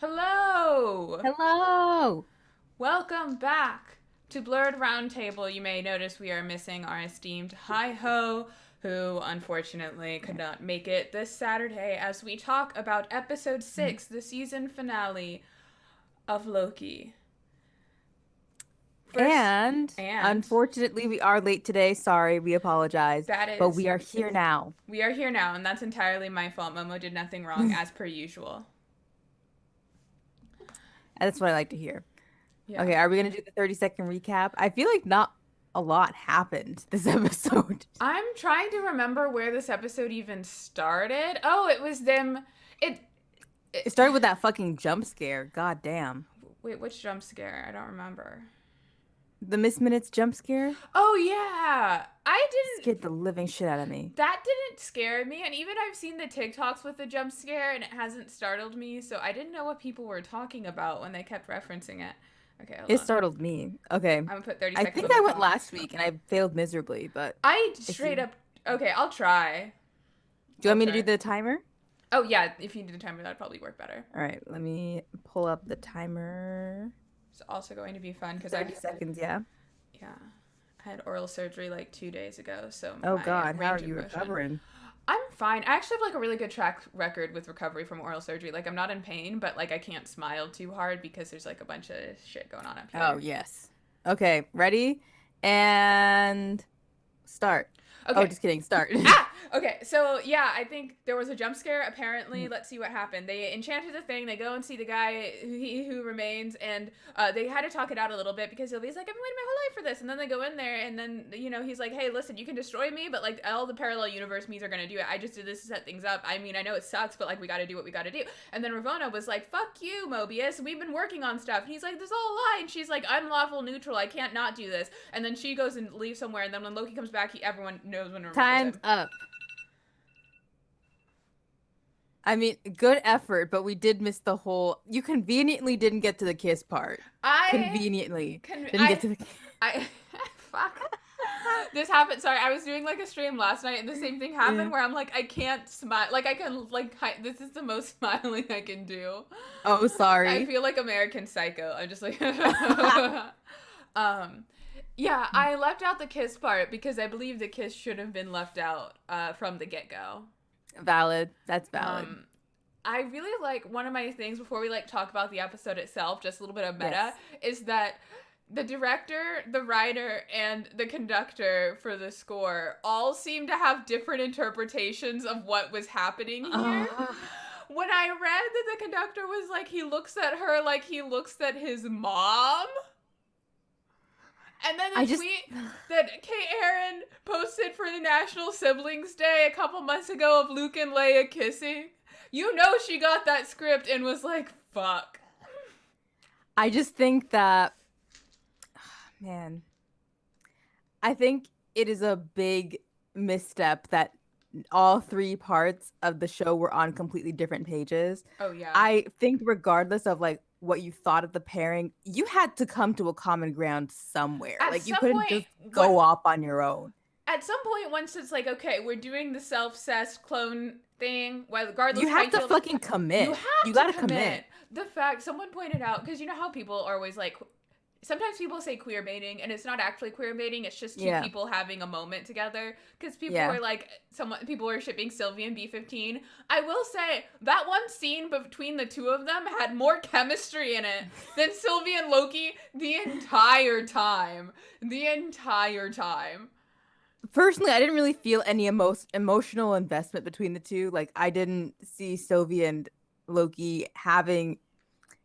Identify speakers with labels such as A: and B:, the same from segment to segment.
A: Hello!
B: Hello.
A: Welcome back to Blerd Roundtable. You may notice we are missing our esteemed Hi Ho, who unfortunately could not make it this Saturday as we talk about episode 6, the season finale of Loki. First,
B: And
A: and
B: unfortunately, we are late today. Sorry, we apologize.
A: that
B: But
A: is,
B: we are here now.
A: we are here now, and that's entirely my fault. Momo did nothing wrong, as per usual.
B: That's what I like to hear.
A: Yeah.
B: Okay, are we going to do the 30-second recap? I feel like not a lot happened this episode.
A: I'm trying to remember where this episode even started. Oh, it was them. It
B: It started with that fucking jump scare. God damn.
A: Wait, which jump scare? I don't remember.
B: The Miss Minutes jump scare
A: Oh yeah, I didn't.
B: scared the living shit out of me.
A: That didn't scare me, and even I've seen the TikToks with the jump scare, and it hasn't startled me. So I didn't know what people were talking about when they kept referencing it. Okay, hold
B: It
A: on.
B: startled me. Okay.
A: I'm gonna put 30
B: I
A: seconds
B: think
A: on
B: I
A: the
B: went
A: clock.
B: last week and I failed miserably, but
A: I
B: if
A: straight
B: you
A: up. Okay, I'll try.
B: do you
A: I'll
B: want me to
A: try.
B: do the timer?
A: Oh yeah, if you do the timer, that'd probably work better.
B: All right, let me pull up the timer.
A: It's also going to be fun because
B: 30 seconds, yeah.
A: yeah, I had oral surgery like 2 days ago, so
B: Oh
A: my
B: God, how are
A: range of
B: you
A: motion.
B: recovering?
A: I'm fine. I actually have like a really good track record with recovery from oral surgery. Like I'm not in pain, but like I can't smile too hard because there's like a bunch of shit going on up
B: Oh,
A: here.
B: yes. Okay, ready? And start. Oh,
A: Okay.
B: just kidding. Start.
A: Ah! Okay, so yeah, I think there was a jump scare. Apparently, let's see what happened. They enchanted the thing. They go and see the guy who remains, and they had to talk it out a little bit because Sylvia's like, "I've been waiting my whole life for this." And then they go in there, and then he's like, "Hey, listen, you can destroy me, but like all the parallel universe me's are gonna do it. I just did this to set things up. I mean, I know it sucks, but like we got to do what we got to do." And then Ravonna was like, "Fuck you, Mobius. We've been working on stuff." And he's like, "This is all a lie." And she's like, "I'm lawful neutral. I can't not do this." And then she goes and leaves somewhere. And then when Loki comes back, everyone knows when it remembers
B: Time's
A: him.
B: up. I mean, good effort, but we did miss the whole. You conveniently didn't get to the kiss part.
A: I
B: Conveniently
A: can
B: didn't get to the.
A: I fuck. This happened. Sorry, I was doing like a stream last night, and the same thing happened
B: Yeah.
A: where I'm like, I can't smile. Like I can like this is the most smiling I can do.
B: Oh,
A: I
B: sorry.
A: feel like American Psycho. I'm just like, um, yeah. I left out the kiss part because I believe the kiss should have been left out from the get go.
B: Valid. That's valid.
A: I really like one of my things before we like talk about the episode itself, just a little bit of meta,
B: Yes.
A: is that the director, the writer, and the conductor for the score all seem to have different interpretations of what was happening here. When I read that the conductor was like, he looks at her like he looks at his mom. And then the tweet that Kate Aaron posted for the National Siblings Day a couple months ago of Luke and Leia kissing. You know she got that script and was like, fuck.
B: I just think that, man, I think it is a big misstep that all three parts of the show were on completely different pages.
A: Oh, yeah.
B: I think regardless of like what you thought of the pairing, you had to come to a common ground somewhere.
A: At
B: Like you
A: some
B: couldn't
A: point,
B: just go off on your own.
A: At some point, once it's like, okay, we're doing the self-cessed clone thing, regardless
B: You have to
A: how
B: fucking commit.
A: you
B: gotta
A: commit. The fact, someone pointed out, because you know how people are always like, sometimes people say queer baiting, and it's not actually queer baiting. It's just two people having a moment together. Because people were like, people were shipping Sylvie and B15. I will say that one scene between the two of them had more chemistry in it than Sylvie and Loki the entire time. The entire time.
B: Personally, I didn't really feel any emotional investment between the two. Like I didn't see Sylvie and Loki having,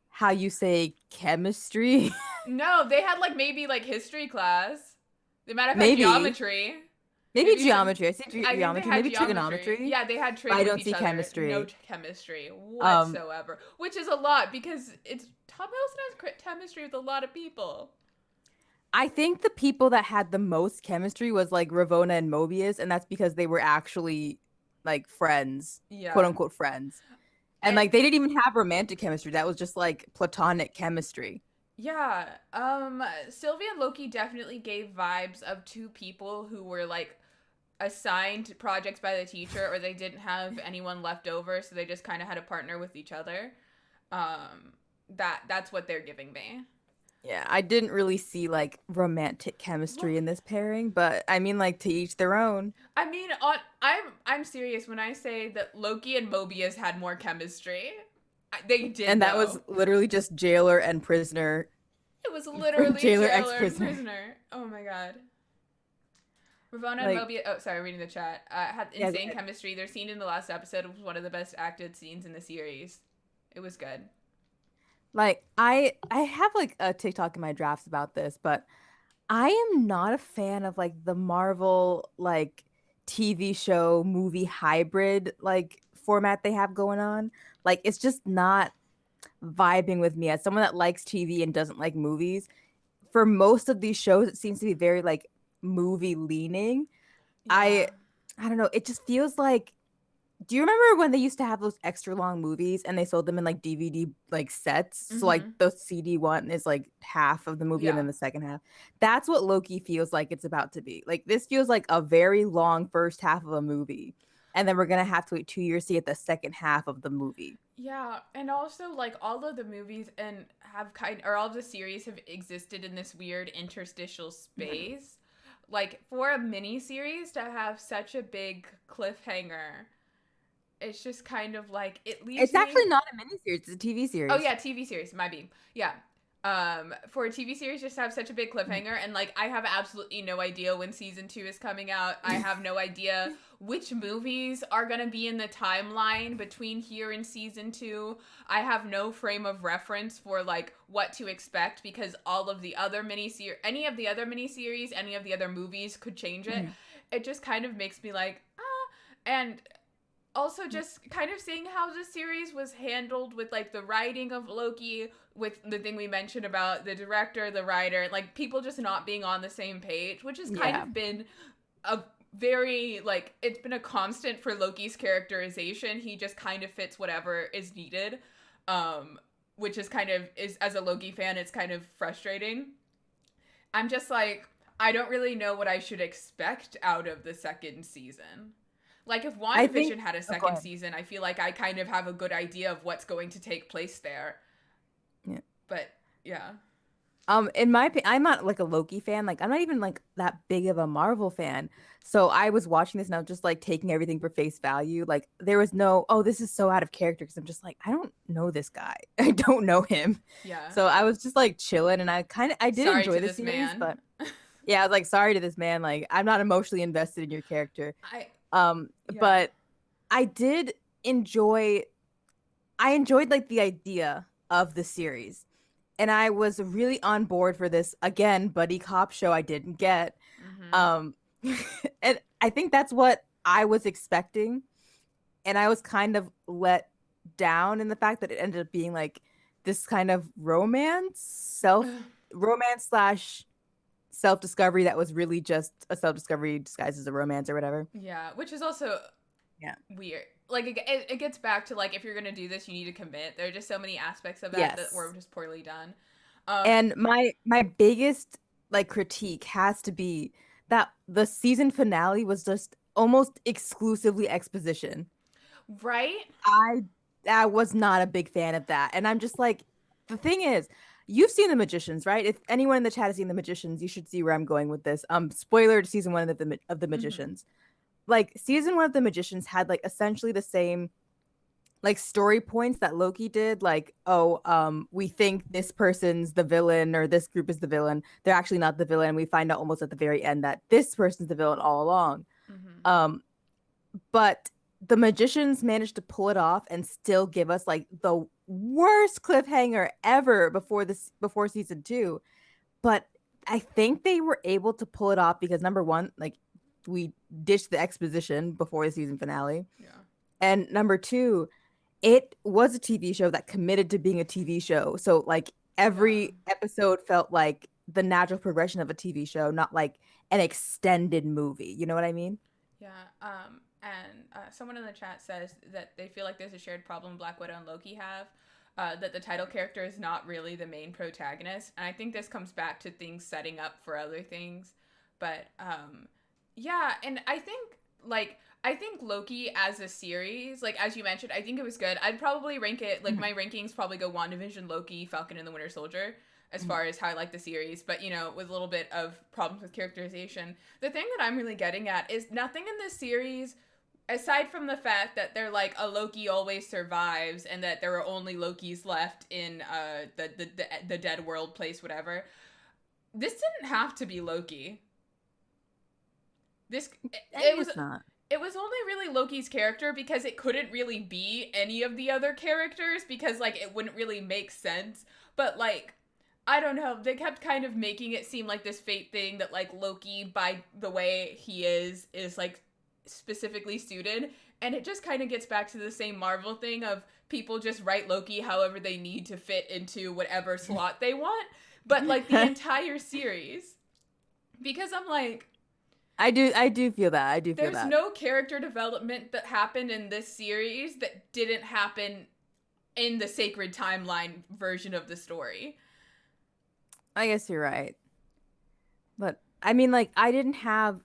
B: how you say, chemistry.
A: No, they had like maybe like history class. They might have had
B: Maybe.
A: geometry.
B: Maybe geometry. I see
A: I think
B: geometry.
A: they had
B: Maybe trigonometry.
A: Yeah, they had trig
B: I
A: with
B: don't
A: each
B: see
A: other.
B: chemistry.
A: No chemistry whatsoever. Which is a lot because Tom Hiddleston has chemistry with a lot of people.
B: I think the people that had the most chemistry was like Ravonna and Mobius, and that's because they were actually like friends, quote unquote friends. And like they didn't even have romantic chemistry. That was just like platonic chemistry.
A: Yeah. Sylvie and Loki definitely gave vibes of two people who were like assigned projects by the teacher, or they didn't have anyone left over, so they just kind of had a partner with each other. That's what they're giving me.
B: Yeah, I didn't really see like romantic
A: Well,
B: chemistry in this pairing, but I mean, like, to each their own.
A: I mean, I'm serious when I say that Loki and Mobius had more chemistry. They did
B: And that was
A: though.
B: literally just jailer and prisoner,
A: It was literally
B: jailer
A: jailer and
B: ex-prisoner.
A: prisoner. Oh my god. Ravonna and
B: Like,
A: Mobius. Oh, sorry, reading the chat. Had
B: yeah, go
A: insane
B: ahead.
A: chemistry. Their scene in the last episode was one of the best acted scenes in the series. It was good.
B: Like, I have like a TikTok in my drafts about this, but I am not a fan of like the Marvel like TV show movie hybrid like format they have going on. Like, it's just not vibing with me as someone that likes TV and doesn't like movies. For most of these shows, it seems to be very like movie leaning.
A: Yeah.
B: I I don't know. It just feels like, do you remember when they used to have those extra long movies and they sold them in like DVD like sets? So like
A: Mm-hmm.
B: the CD one is like half of the movie and
A: Yeah.
B: then the second half. That's what Loki feels like it's about to be. Like this feels like a very long first half of a movie. And then we're gonna have to wait 2 years to get the second half of the movie.
A: Yeah, and also like all of the movies and have kind or all of the series have existed in this weird interstitial space. Like for a mini series to have such a big cliffhanger, it's just kind of like it leaves
B: It's
A: me.
B: actually not a miniseries, it's a TV
A: Oh
B: series.
A: yeah, TV series, my beam. Yeah. For a TV series just to have such a big cliffhanger and like I have absolutely no idea when season 2 is coming out. I have no idea which movies are going to be in the timeline between here and season 2. I have no frame of reference for like what to expect because all of the other any of the other miniseries, any of the other movies could change it.
B: Mhm.
A: It just kind of makes me like, ah. And also just kind of seeing how the series was handled with like the writing of Loki, with the thing we mentioned about the director, the writer, like people just not being on the same page, which has kind
B: Yeah.
A: of been a very like it's been a constant for Loki's characterization. He just kind of fits whatever is needed. Which is kind of is as a Loki fan, it's kind of frustrating. I'm just like I don't really know what I should expect out of the second season. Like if
B: I think
A: WandaVision had a
B: oh, go
A: second
B: ahead.
A: season, I feel like I kind of have a good idea of what's going to take place there.
B: Yeah.
A: But yeah.
B: In my opinion, I'm not like a Loki fan. Like, I'm not even like that big of a Marvel fan. So I was watching this and I was just like taking everything for face value. Like, there was no, oh, this is so out of character. Because I'm just like, I don't know this guy. I don't know him.
A: Yeah.
B: So I was just like chilling, and I did
A: Sorry
B: enjoy
A: to
B: the
A: this
B: series,
A: man.
B: but yeah, I was like, sorry to this man. Like, I'm not emotionally invested in your character.
A: I
B: Um,
A: yeah.
B: but I did enjoy. I enjoyed like the idea of the series, and I was really on board for this again buddy cop show I didn't get.
A: Mhm.
B: Um, and I think that's what I was expecting, and I was kind of let down in the fact that it ended up being like this kind of romance slash self discovery that was really just a self discovery disguised as a romance or whatever.
A: Yeah, which is also
B: Yeah.
A: weird. Like it gets back to like if you're gonna do this, you need to commit. There are just so many aspects of that were
B: Yes.
A: just poorly done. Um,
B: And my biggest like critique has to be that the season finale was just almost exclusively exposition.
A: right?
B: I I was not a big fan of that. And I'm just like, the thing is, you've seen The Magicians, right? If anyone in the chat has seen The Magicians, you should see where I'm going with this. Spoiler to season 1 of The
A: Mm-hmm.
B: Magicians. Like season 1 of The Magicians had like essentially the same like story points that Loki did, like, oh, we think this person's the villain or this group is the villain. They're actually not the villain. We find out almost at the very end that this person's the villain all along.
A: Mm-hmm.
B: Um, but the magicians managed to pull it off and still give us like the worst cliffhanger ever before season 2. But I think they were able to pull it off because number one, like we ditched the exposition before the season finale.
A: Yeah.
B: And number two, it was a TV show that committed to being a TV show. So like
A: Yeah.
B: every episode felt like the natural progression of a TV show, not like an extended movie. You know what I mean?
A: Yeah. And someone in the chat says that they feel like there's a shared problem Black Widow and Loki have. That the title character is not really the main protagonist, and I think this comes back to things setting up for other things. But yeah, and I think like, I think Loki as a series, like, as you mentioned, I think it was good. I'd probably rank it, like, my rankings probably go WandaVision, Loki, Falcon and the Winter Soldier, as far as how I like the series, but, you know, with a little bit of problems with characterization. The thing that I'm really getting at is nothing in this series, aside from the fact that they're like, a Loki always survives, and that there are only Lokis left in the dead world place, whatever. This didn't have to be Loki. It was
B: not.
A: It was only really Loki's character because it couldn't really be any of the other characters because, like, it wouldn't really make sense. But, like, I don't know. They kept kind of making it seem like this fate thing that, like, Loki, by the way he is, like, specifically suited. And it just kind of gets back to the same Marvel thing of people just write Loki however they need to fit into whatever slot they want. But, like, the entire series. Because I'm like...
B: I do feel that. I do feel that.
A: There's no character development that happened in this series that didn't happen in the Sacred Timeline version of the story.
B: I guess you're right. But, I mean, like, I didn't have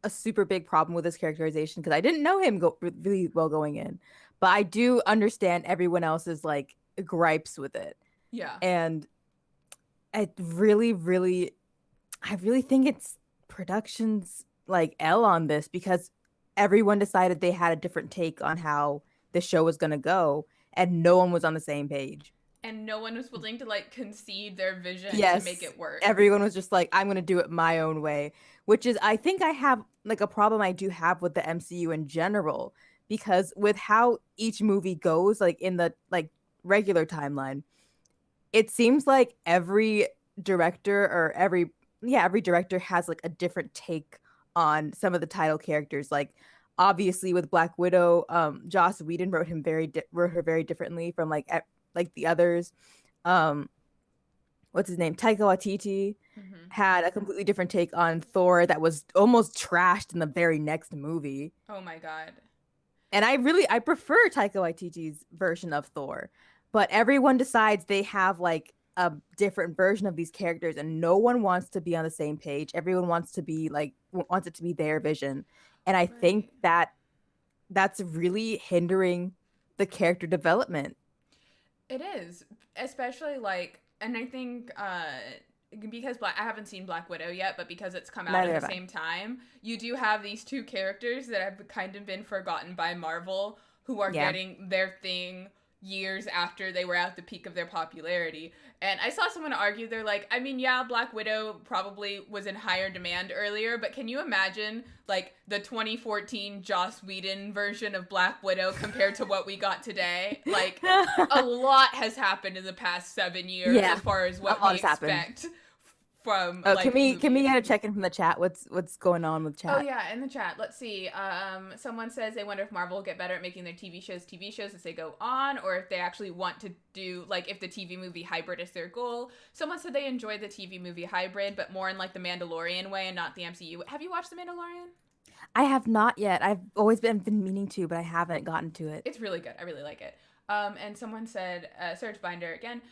B: a super big problem with his characterization because I didn't know him really well going in. But I do understand everyone else's, like, gripes with it.
A: Yeah.
B: And I really think it's production's like L on this because everyone decided they had a different take on how the show was going to go and no one was on the same page.
A: And no one was willing to, like, concede their vision
B: to
A: make it work.
B: Everyone was just like, I'm going to do it my own way, which is, I think I have, like, a problem I do have with the MCU in general, because with how each movie goes, like, in the, like, regular timeline, it seems like every director has, like, a different take on some of the title characters. Like, obviously with Black Widow, Joss Whedon wrote her very differently from like the others. What's his name? Taika Waititi had a completely different take on Thor that was almost trashed in the very next movie.
A: Oh my god.
B: And I prefer Taika Waititi's version of Thor, but everyone decides they have like a different version of these characters and no one wants to be on the same page. Everyone wants it to be their vision. And I think that's really hindering the character development.
A: It is, especially like, and I think because I haven't seen Black Widow yet, but because it's come out at the same time, you do have these two characters that have kind of been forgotten by Marvel who are getting their thing years after they were at the peak of their popularity. And I saw someone argue, they're like, I mean, yeah, Black Widow probably was in higher demand earlier, but can you imagine, like, the 2014 Joss Whedon version of Black Widow compared to what we got today? Like, a lot has happened in the past 7 years as far as what we expect from,
B: can we get a check-in from the chat? What's going on with chat?
A: Oh yeah, in the chat. Let's see. Someone says they wonder if Marvel will get better at making their TV shows as they go on, or if they actually want to do, like, if the TV movie hybrid is their goal. Someone said they enjoy the TV movie hybrid, but more in like the Mandalorian way and not the MCU. Have you watched the Mandalorian?
B: I have not yet. I've always been meaning to, but I haven't gotten to it.
A: It's really good. I really like it. And someone said, Search Binder again.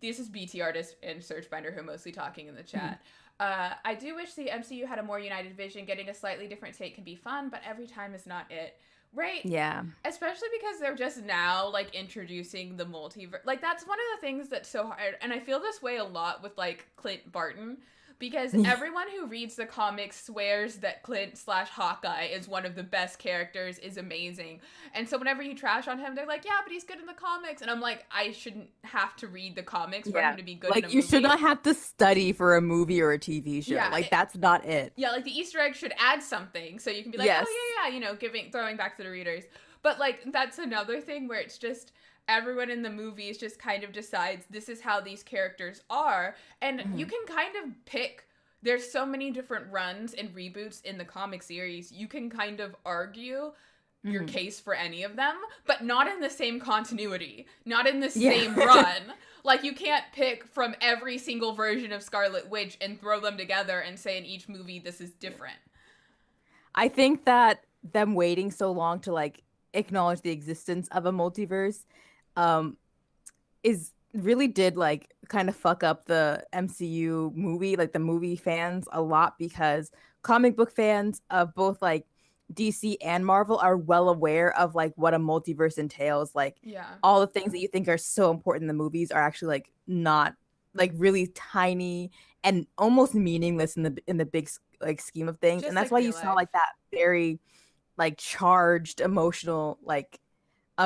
A: This is BT Artist and Search Binder who are mostly talking in the chat. I do wish the MCU had a more united vision. Getting a slightly different take can be fun, but every time is not it. Right?
B: Yeah.
A: Especially because they're just now, like, introducing the multiverse. Like, that's one of the things that's so hard. And I feel this way a lot with, like, Clint Barton. Because everyone who reads the comics swears that Clint/Hawkeye is one of the best characters, is amazing. And so whenever you trash on him, they're like, yeah, but he's good in the comics. And I'm like, I shouldn't have to read the comics for him to be good in a movie.
B: Like, you should not have to study for a movie or a TV show. Yeah, that's not it.
A: Yeah, like, the Easter egg should add something. So you can be like, oh, yeah, you know, throwing back to the readers. But, like, that's another thing where it's just... everyone in the movies just kind of decides this is how these characters are. And you can kind of pick, there's so many different runs and reboots in the comic series. You can kind of argue your case for any of them, but not in the same continuity, not in the same run. Like, you can't pick from every single version of Scarlet Witch and throw them together and say in each movie this is different.
B: I think that them waiting so long to, like, acknowledge the existence of a multiverse really did like kind of fuck up the MCU movie, like the movie fans a lot, because comic book fans of both like DC and Marvel are well aware of like what a multiverse entails. Like
A: Yeah.
B: all the things that you think are so important in the movies are actually like not, like really tiny and almost meaningless in the big like scheme of things.
A: Just
B: And that's
A: like
B: why you
A: real
B: saw
A: life.
B: like that very like charged emotional like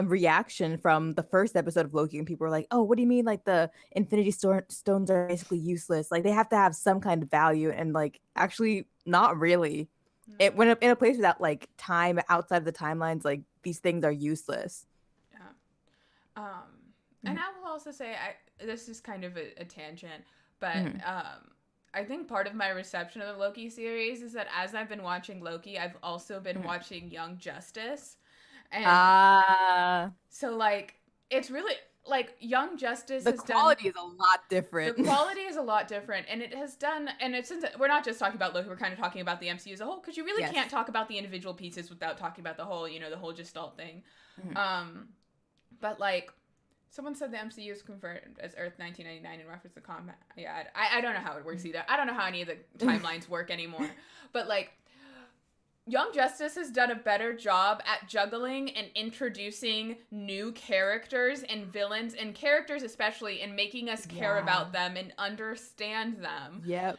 B: reaction from the first episode of Loki, and people were like, "Oh, what do you mean? Like the Stones are basically useless? Like they have to have some kind of value?" And like, actually, not really.
A: Yeah.
B: It when in a place without like time outside of the timelines, like these things are useless.
A: Yeah. And I will also say, this is kind of a tangent, but
B: Mm-hmm.
A: I think part of my reception of the Loki series is that as I've been watching Loki, I've also been
B: Mm-hmm.
A: watching Young Justice, and
B: Ah,
A: so like it's really like Young Justice
B: the
A: has done.
B: quality is a lot
A: The
B: different.
A: quality is a lot different, and it has done, and it's since we're not just talking about Loki, we're kind of talking about the MCU as a whole, because you really
B: Yes.
A: can't talk about the individual pieces without talking about the whole, the whole Gestalt thing.
B: Mm-hmm.
A: But like, someone said the MCU is confirmed as Earth 1999 in reference to combat. Yeah, I don't know how it works either. I don't know how any of the timelines work anymore. But like, Young Justice has done a better job at juggling and introducing new characters and villains and characters especially, and making us care about them and understand them.
B: Yep.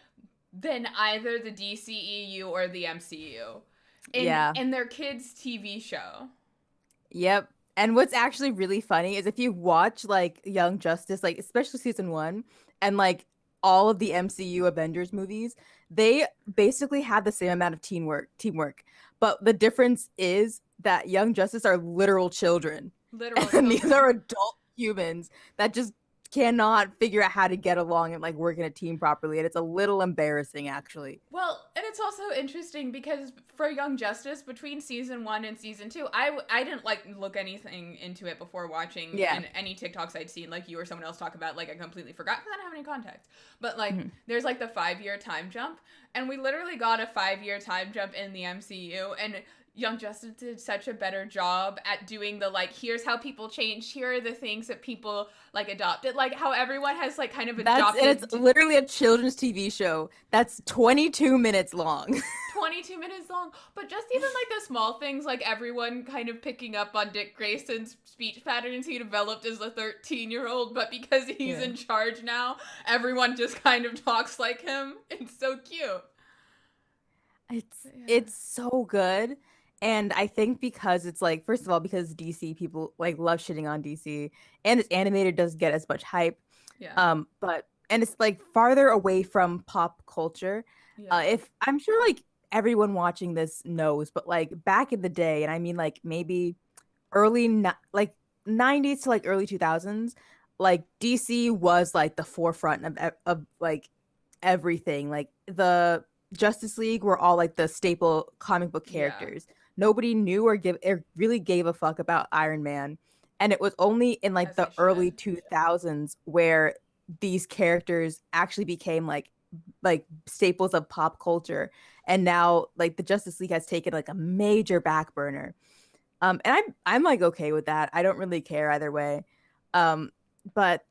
A: Than either the DCEU or the MCU in their kids' TV show.
B: Yep. And what's actually really funny is if you watch like Young Justice, like especially season 1 and like all of the MCU Avengers movies, they basically have the same amount of teamwork. But the difference is that Young Justice are literal children. And these are adult humans that just cannot figure out how to get along and like work in a team properly, and it's a little embarrassing actually.
A: Well, and it's also interesting because for Young Justice, between season 1 and season 2, I didn't like look anything into it before watching, and any TikToks I'd seen, like you or someone else talk about, like I completely forgot because I don't have any context. But like there's like the 5-year time jump, and we literally got a 5-year time jump in the MCU, and Young Justice did such a better job at doing the like, here's how people change, here are the things that people like adopted, like how everyone has like kind of adopted.
B: It's literally a children's TV show that's 22 minutes long.
A: 22 minutes long, but just even like the small things, like everyone kind of picking up on Dick Grayson's speech patterns he developed as a 13-year-old, but because he's in charge now, everyone just kind of talks like him. It's so cute.
B: It's so good. And I think because it's like, first of all, because DC people like love shitting on DC, and it's animated, doesn't get as much hype. But and it's like farther away from pop culture. If I'm sure like everyone watching this knows, but like back in the day, and I mean like maybe like 90s to like early 2000s, like DC was like the forefront of like everything. Like the Justice League were all like the staple comic book characters. Nobody knew or really gave a fuck about Iron Man. And it was only in like the early 2000s where these characters actually became like staples of pop culture. And now like the Justice League has taken like a major back burner. And I'm like okay with that. I don't really care either way. But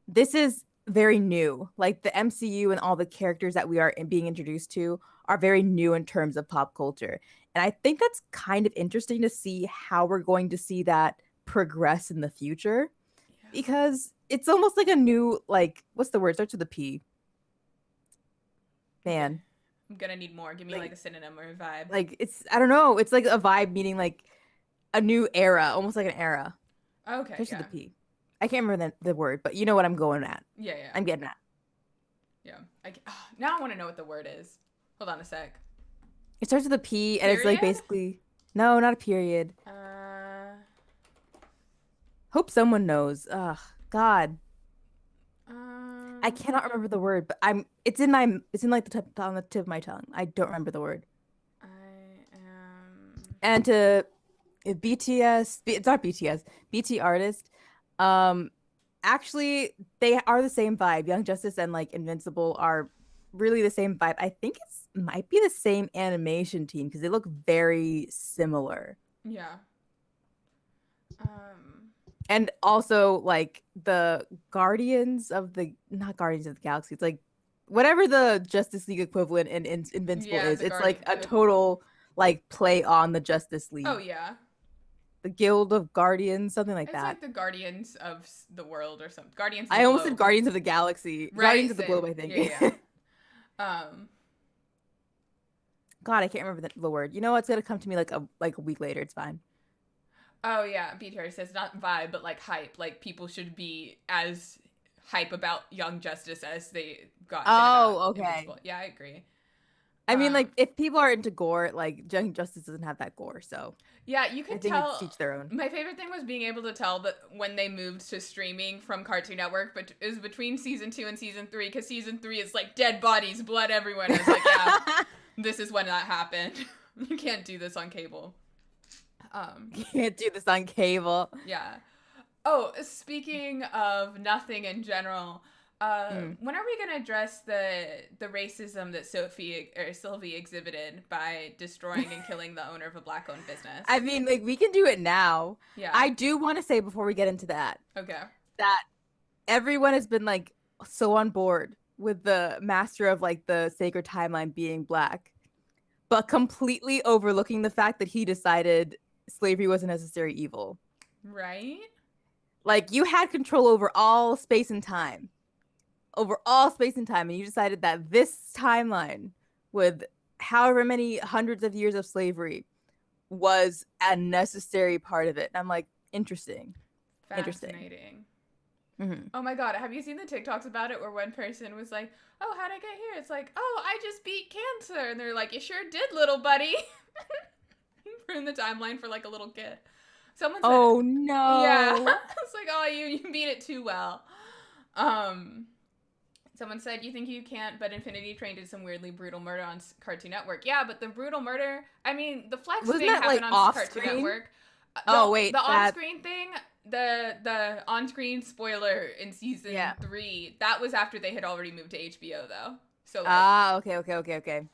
B: this is very new. Like the MCU and all the characters that we are being introduced to are very new in terms of pop culture. And I think that's kind of interesting to see how we're going to see that progress in the future. Because it's almost like a new, like, what's the word? Starts with a P. Man.
A: I'm gonna need more. Give me like a synonym or a vibe.
B: Like I don't know. It's like a vibe meaning like a new era, almost like an era.
A: Okay.
B: Starts with a P. I can't remember the word, but you know what I'm going at.
A: Yeah.
B: I'm getting at.
A: Yeah. Now I want to know what the word is. Hold on a sec.
B: It starts with a P, and it's like basically no, not a period. Hope someone knows. Ugh, God. I cannot remember the word, but it's in like on the tip of my tongue. I don't remember the word. And to BTS, it's not BTS, BT artist. Actually, they are the same vibe. Young Justice and like Invincible are really the same vibe. I think might be the same animation team because they look very similar.
A: Yeah.
B: And also like the not Guardians of the Galaxy. It's like whatever the Justice League equivalent in Invincible is. It's like a total like play on the Justice League.
A: Oh yeah.
B: The Guild of Guardians, something like
A: it's
B: that.
A: It's like the Guardians of the World or something. Guardians of
B: I
A: the
B: almost
A: Globe.
B: said Guardians of the Galaxy.
A: Right,
B: Guardians of the
A: same.
B: Globe, I think.
A: Yeah.
B: God, I can't remember the word. You know what's gonna come to me like a week later. It's fine.
A: Oh yeah, BTR says not vibe, but like hype. Like people should be as hype about Young Justice as they got.
B: Oh, okay.
A: Invincible. Yeah, I agree.
B: I mean, like if people are into gore, like Young Justice doesn't have that gore, so
A: yeah, you can tell.
B: It's each their own.
A: My favorite thing was being able to tell that when they moved to streaming from Cartoon Network, but it was between season 2 and season 3, because season 3 is like dead bodies, blood everywhere. And I was like, yeah, this is when that happened. You can't do this on cable.
B: Can't do this on cable.
A: Yeah. Oh, speaking of nothing in general, when are we gonna address the racism that Sylvie exhibited by destroying and killing the owner of a black-owned business?
B: I mean, like we can do it now.
A: Yeah.
B: I do want to say before we get into that.
A: Okay.
B: That everyone has been like so on board with the master of like the sacred timeline being black, but completely overlooking the fact that he decided slavery was a necessary evil.
A: Right?
B: Like you had control over all space and time. And you decided that this timeline with however many hundreds of years of slavery was a necessary part of it. And I'm like, interesting.
A: Fascinating.
B: Mm-hmm.
A: Oh my god, have you seen the TikToks about it where one person was like, oh, how'd I get here? It's like, oh, I just beat cancer. And they're like, you sure did, little buddy. In the timeline for like a little kid. Someone said,
B: oh no.
A: Yeah. It's like, oh, you beat it too well. Someone said, you think you can't, but Infinity Train did some weirdly brutal murder on Cartoon Network. Yeah, but the brutal murder, I mean, the Flex
B: Wasn't
A: thing
B: that,
A: happened
B: like,
A: on Cartoon
B: off-screen?
A: Network. The on-screen thing, the on-screen spoiler in season 3, that was after they had already moved to HBO, though. So like,
B: okay.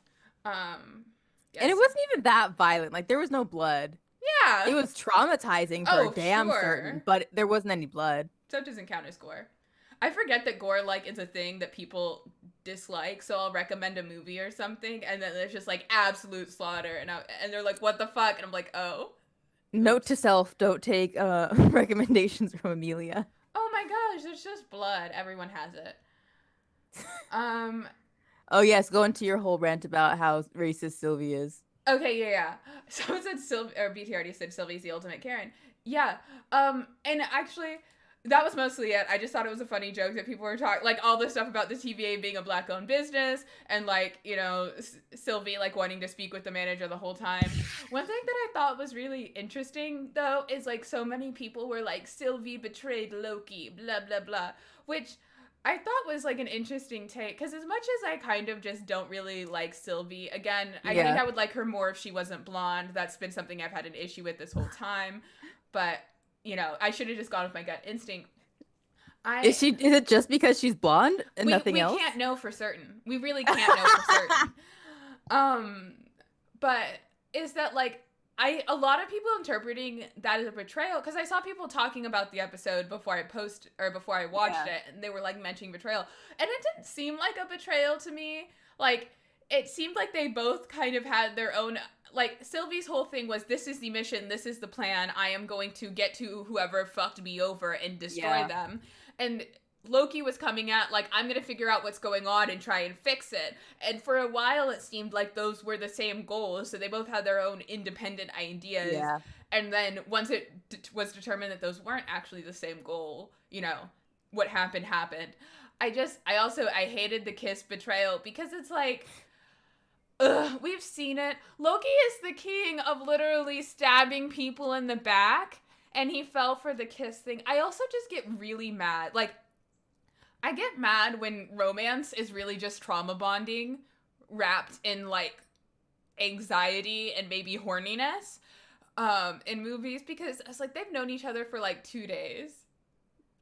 A: Yes.
B: And it wasn't even that violent. Like there was no blood.
A: Yeah.
B: It was traumatizing for damn certain, but there wasn't any blood.
A: So it doesn't count as gore. I forget that gore like is a thing that people dislike, so I'll recommend a movie or something, and then there's just like absolute slaughter, and they're like, "What the fuck?" And I'm like, "Oh."
B: Note to self: don't take recommendations from Amelia.
A: Oh my gosh, there's just blood. Everyone has it.
B: Oh yes, go into your whole rant about how racist Sylvie is.
A: Okay, yeah. Someone said BT already said Sylvie's the ultimate Karen. Yeah. And actually, that was mostly it. I just thought it was a funny joke that people were talking, like all this stuff about the TVA being a black-owned business, and like, you know, Sylvie like wanting to speak with the manager the whole time. One thing that I thought was really interesting though is like so many people were like, Sylvie betrayed Loki, blah blah blah, which I thought was like an interesting take, because as much as I kind of just don't really like Sylvie, again, I think I would like her more if she wasn't blonde. That's been something I've had an issue with this whole time, but you know, I should have just gone with my gut instinct.
B: Is it just because she's blonde and nothing else?
A: We can't know for certain. We really can't know for certain. But is that like, a lot of people interpreting that as a betrayal, because I saw people talking about the episode before I watched it, and they were like mentioning betrayal, and it didn't seem like a betrayal to me. Like it seemed like they both kind of had their own, like Sylvie's whole thing was, this is the mission, this is the plan, I am going to get to whoever fucked me over and destroy them. And Loki was coming at, like, I'm going to figure out what's going on and try and fix it. And for a while, it seemed like those were the same goals. So they both had their own independent ideas. Yeah. And then once it was determined that those weren't actually the same goal, you know, what happened. I hated the kiss betrayal, because it's like, we've seen it. Loki is the king of literally stabbing people in the back, and he fell for the kiss thing. I also just get really mad. Like, I get mad when romance is really just trauma bonding wrapped in like anxiety and maybe horniness in movies, because it's like they've known each other for like 2 days.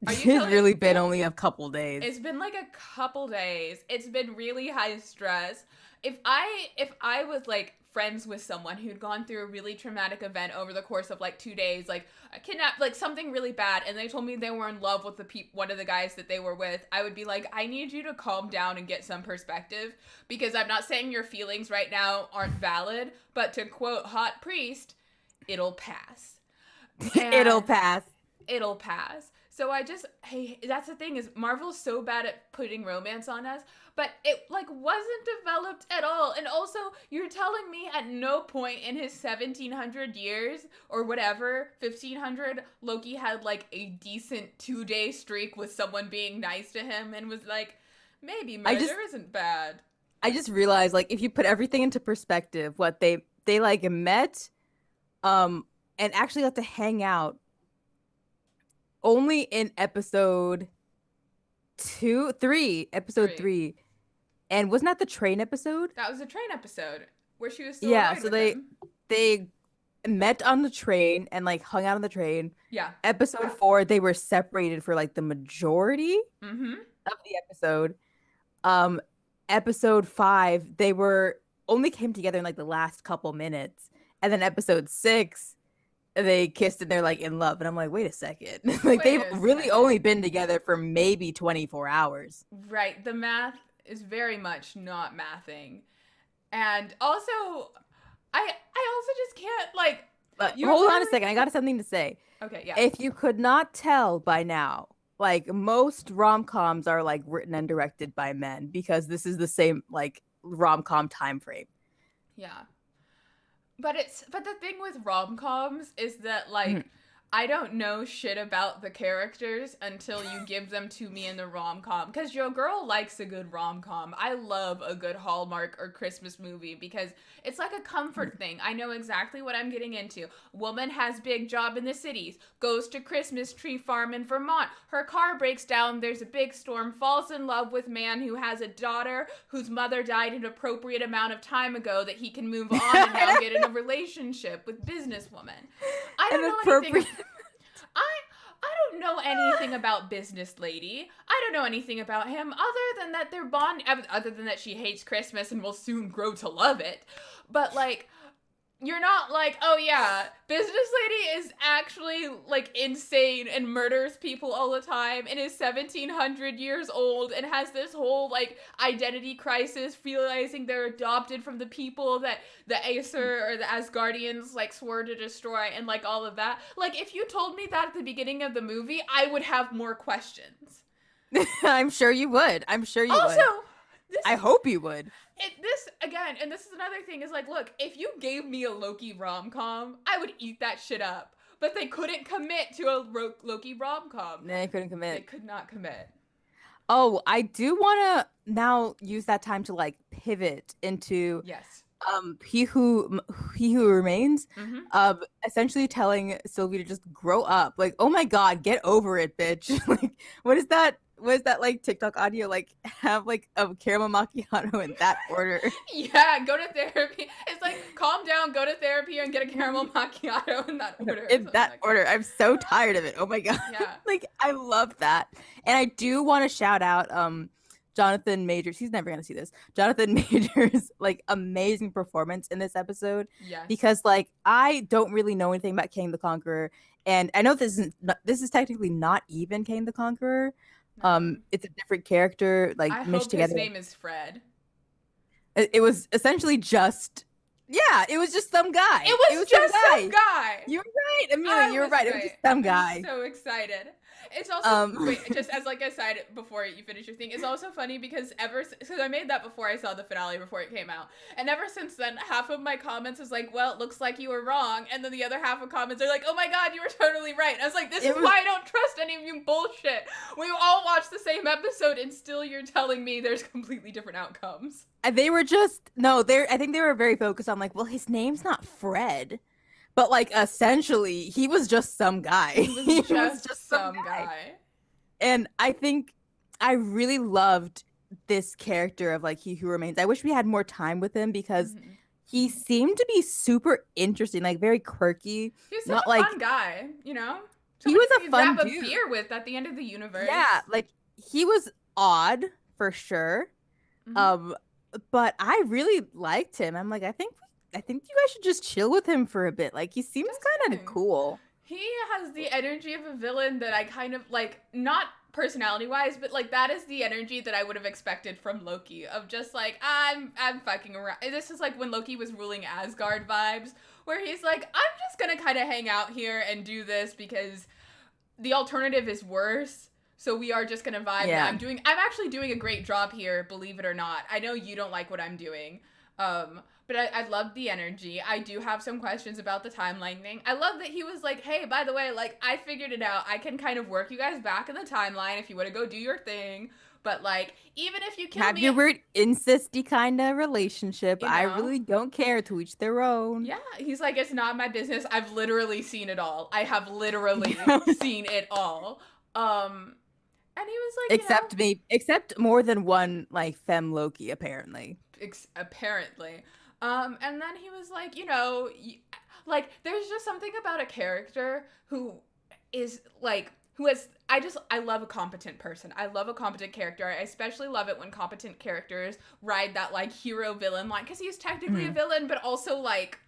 B: It's really been only a couple days.
A: It's been like a couple days. It's been really high stress. If I was like friends with someone who'd gone through a really traumatic event over the course of like 2 days, like a kidnap, like something really bad, and they told me they were in love with one of the guys that they were with, I would be like, I need you to calm down and get some perspective, because I'm not saying your feelings right now aren't valid, but to quote Hot Priest, it'll pass.
B: It'll pass.
A: It'll pass. So that's the thing, is Marvel's so bad at putting romance on us, but it like wasn't developed at all. And also, you're telling me at no point in his 1700 years or whatever, 1500, Loki had like a decent 2-day streak with someone being nice to him and was like, maybe murder isn't bad.
B: I just realized, like, if you put everything into perspective, what they like met, and actually got to hang out only in episode 3. And wasn't that the train episode?
A: That was a train episode where she was still so
B: they met on the train and like hung out on the train.
A: Yeah.
B: Episode 4, they were separated for like the majority of the episode. Episode 5, they only came together in like the last couple minutes. And then episode 6, they kissed and they're like in love, and I'm like, wait a second. Like, they've really only been together for maybe 24 hours.
A: Right. The math is very much not mathing. And also, I also just can't, like...
B: hold on a second. I got something to say.
A: Okay, yeah.
B: If you could not tell by now, like, most rom-coms are, like, written and directed by men, because this is the same, like, rom-com time frame.
A: Yeah. But the thing with rom-coms is that, like, I don't know shit about the characters until you give them to me in the rom-com. Because your girl likes a good rom-com. I love a good Hallmark or Christmas movie because it's like a comfort thing. I know exactly what I'm getting into. Woman has big job in the cities. Goes to Christmas tree farm in Vermont. Her car breaks down. There's a big storm. Falls in love with man who has a daughter whose mother died an appropriate amount of time ago that he can move on and now get in a relationship with businesswoman. I don't know anything... I don't know anything about Business Lady. I don't know anything about him other than that they're bond, other than that she hates Christmas and will soon grow to love it. But, like, you're not like, oh yeah, Business Lady is actually, like, insane and murders people all the time and is 1700 years old and has this whole, like, identity crisis, realizing they're adopted from the people that the Aesir or the Asgardians, like, swore to destroy and, like, all of that. Like, if you told me that at the beginning of the movie, I would have more questions.
B: I'm sure you would. Also, I hope you would.
A: And this is another thing, is like, look, if you gave me a Loki rom-com, I would eat that shit up. But they couldn't commit to a Loki rom-com.
B: They couldn't commit.
A: They could not commit.
B: Oh, I do want to now use that time to, like, pivot into He Who Remains. Essentially telling Sylvie to just grow up. Like, oh my god, get over it, bitch. Like, what is that, like, TikTok audio, like, have, like, a caramel macchiato in that order?
A: Yeah, go to therapy. It's like, calm down, go to therapy, and get a caramel macchiato in that order.
B: In that order. I'm so tired of it. Oh my god.
A: Yeah.
B: Like, I love that. And I do want to shout out Jonathan Majors. He's never gonna see this. Jonathan Majors, like, amazing performance in this episode.
A: Yes.
B: Because, like, I don't really know anything about Kang the Conqueror, and I know this is technically not even Kang the Conqueror. It's a different character, like, meshed together.
A: His name is Fred.
B: It was essentially just, it was just some guy.
A: It was just some guy.
B: You're right, Amelia. You're right. It was just some guy.
A: I'm so excited. It's also just as, like, I said before you finish your thing, it's also funny because I made that before I saw the finale, before it came out, and ever since then, half of my comments was like, well, it looks like you were wrong, and then the other half of comments are like, oh my god, you were totally right. And I was like, this is why I don't trust any of you bullshit. We all watched the same episode and still you're telling me there's completely different outcomes.
B: They were just I think they were very focused on, like, well, his name's not Fred. But, like, essentially, he was just some guy.
A: He was just some guy.
B: And I think I really loved this character of, like, He Who Remains. I wish we had more time with him because he seemed to be super interesting, like, very quirky.
A: He was not a fun guy, you know?
B: He was a fun dude.
A: Grab a beer with at the end of the universe.
B: Yeah, like, he was odd, for sure. But I really liked him. I'm like, I think I think you guys should just chill with him for a bit. Like, he seems
A: Just
B: kind of
A: kidding.
B: cool.
A: He has the energy of a villain that I kind of like, not personality wise, but like that is the energy that I would have expected from Loki, of just like, I'm fucking around. This is like when Loki was ruling Asgard vibes, where he's like, I'm just gonna kind of hang out here and do this because the alternative is worse. So we are just gonna vibe.
B: Yeah.
A: I'm actually doing a great job here, believe it or not. I know you don't like what I'm doing. But I love the energy. I do have some questions about the timeline thing. I love that he was like, hey, by the way, like, I figured it out. I can kind of work you guys back in the timeline if you want to go do your thing. But, like, even if you kill
B: Have
A: me...
B: your weird incesty kind of relationship.
A: You know?
B: I really don't care, to each their own.
A: Yeah, he's like, it's not my business. I've literally seen it all. I have literally seen it all. And he was like,
B: except more than one, like, femme Loki, apparently.
A: Apparently. And then he was like, like, there's just something about a character who is like, I love a competent person. I love a competent character. I especially love it when competent characters ride that, like, hero villain line, because he's technically a villain, but also, like,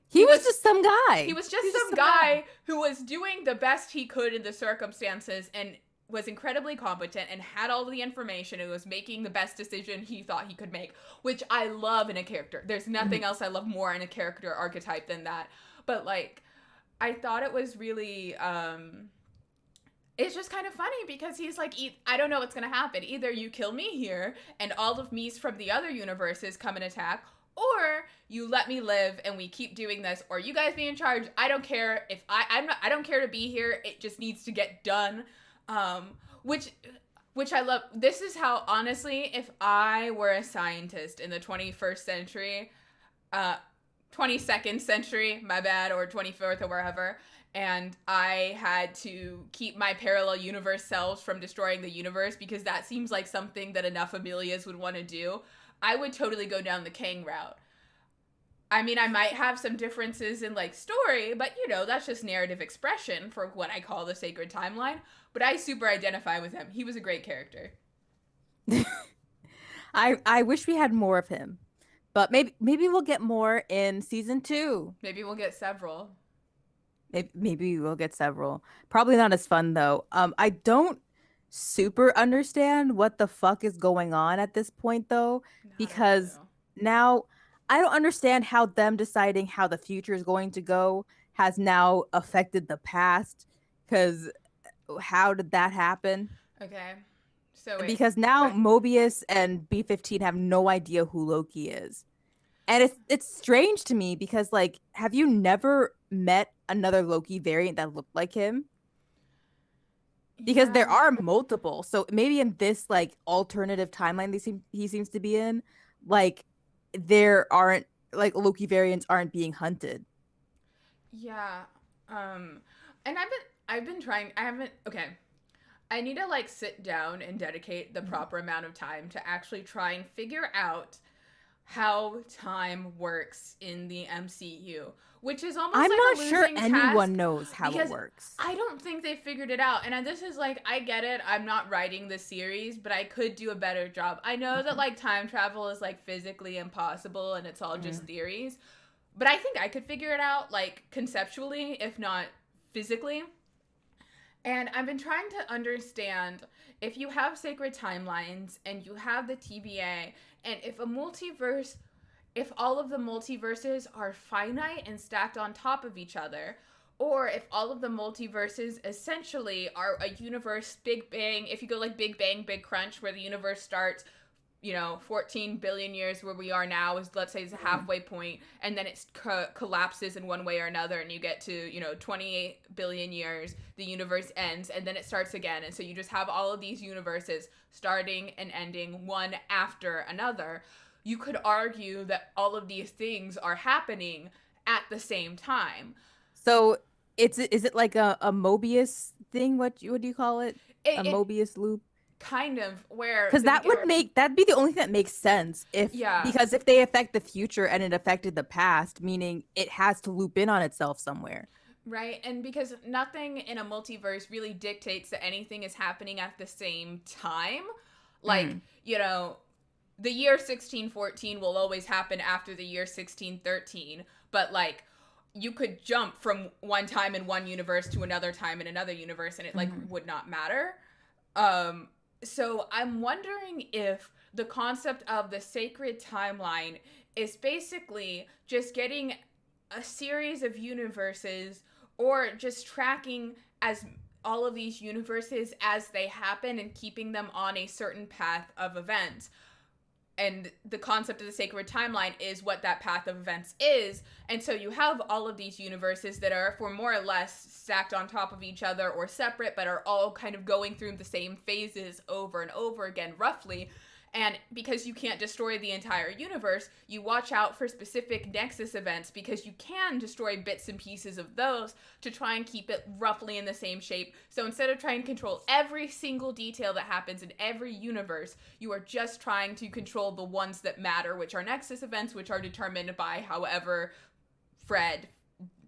B: he was just some guy.
A: He was just some guy who was doing the best he could in the circumstances and was incredibly competent and had all the information and was making the best decision he thought he could make, which I love in a character. There's nothing else I love more in a character archetype than that. But, like, I thought it was really, it's just kind of funny because he's like, I don't know what's going to happen. Either you kill me here and all of me's from the other universes come and attack, or you let me live and we keep doing this, or you guys be in charge. I don't care if I don't care to be here. It just needs to get done. Which I love. This is how, honestly, if I were a scientist in the 21st century, 22nd century, my bad, or 24th or wherever, and I had to keep my parallel universe selves from destroying the universe, because that seems like something that enough Amelias would want to do, I would totally go down the Kang route. I mean, I might have some differences in, like, story, but, that's just narrative expression for what I call the sacred timeline. But I super identify with him. He was a great character.
B: I wish we had more of him. But maybe we'll get more in season 2.
A: Maybe we'll get several.
B: Maybe we'll get several. Probably not as fun, though. I don't super understand what the fuck is going on at this point, though. Because now... I don't understand how them deciding how the future is going to go has now affected the past, because how did that happen?
A: Okay. So wait.
B: Because now Mobius and B-15 have no idea who Loki is. And it's strange to me because, like, have you never met another Loki variant that looked like him? Because there are multiple. So maybe in this, like, alternative timeline he seems to be in, like, there aren't, like, Loki variants aren't being hunted.
A: Yeah. And I've been trying, I need to, like, sit down and dedicate the proper amount of time to actually try and figure out how time works in the MCU, which is almost
B: I'm
A: like
B: not
A: a
B: sure
A: losing
B: anyone knows how it works.
A: I don't think they figured it out. And this is like, I get it. I'm not writing the series, but I could do a better job. I know that, like, time travel is, like, physically impossible and it's all just theories, but I think I could figure it out, like, conceptually, if not physically. And I've been trying to understand, if you have sacred timelines and you have the TVA, and if all of the multiverses are finite and stacked on top of each other, or if all of the multiverses essentially are a universe Big Bang, if you go like Big Bang, Big Crunch, where the universe starts, 14 billion years where we are now is, let's say, is a halfway point, and then it collapses in one way or another, and you get to, 28 billion years, the universe ends, and then it starts again. And so you just have all of these universes starting and ending one after another. You could argue that all of these things are happening at the same time.
B: So is it like a Mobius thing? What do you call it? A Mobius loop?
A: Kind of, where,
B: because that'd be the only thing that makes sense because if they affect the future and it affected the past, meaning it has to loop in on itself somewhere,
A: right? And because nothing in a multiverse really dictates that anything is happening at the same time, like the year 1614 will always happen after the year 1613, but like you could jump from one time in one universe to another time in another universe and it like would not matter. So I'm wondering if the concept of the sacred timeline is basically just getting a series of universes or just tracking as all of these universes as they happen and keeping them on a certain path of events. And the concept of the sacred timeline is what that path of events is. And so you have all of these universes that are, for more or less, stacked on top of each other or separate, but are all kind of going through the same phases over and over again, roughly. And because you can't destroy the entire universe, you watch out for specific Nexus events because you can destroy bits and pieces of those to try and keep it roughly in the same shape. So instead of trying to control every single detail that happens in every universe, you are just trying to control the ones that matter, which are Nexus events, which are determined by however Fred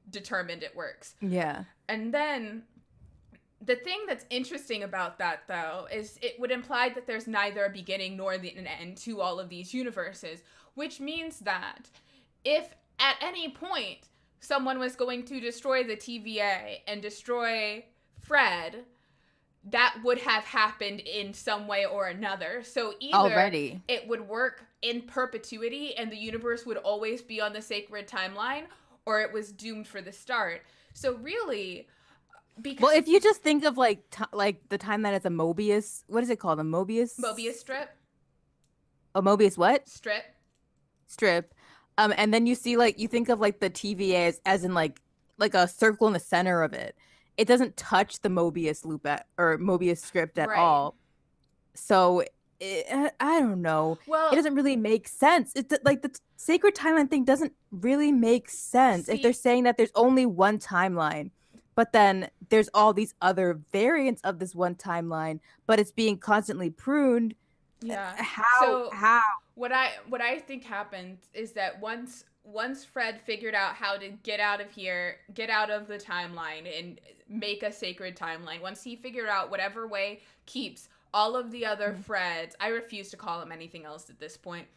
A: determined it works.
B: Yeah.
A: And then the thing that's interesting about that, though, is it would imply that there's neither a beginning nor an end to all of these universes, which means that if at any point someone was going to destroy the TVA and destroy Fred, that would have happened in some way or another. So either it would work in perpetuity and the universe would always be on the sacred timeline, or it was doomed for the start. So really...
B: Well, if you just think of like the timeline as a Mobius, what is it called? A Mobius
A: strip.
B: A Mobius what?
A: Strip.
B: And then you see like you think of like the TVA as in like a circle in the center of it. It doesn't touch the Mobius loop or Mobius script at all. So I don't know. Well, it doesn't really make sense. It's like the sacred timeline thing doesn't really make sense if they're saying that there's only one timeline. But then there's all these other variants of this one timeline, but it's being constantly pruned.
A: Yeah.
B: How?
A: What I think happened is that once Fred figured out how to get out of here, get out of the timeline and make a sacred timeline, once he figured out whatever way keeps all of the other Freds, I refuse to call them anything else at this point,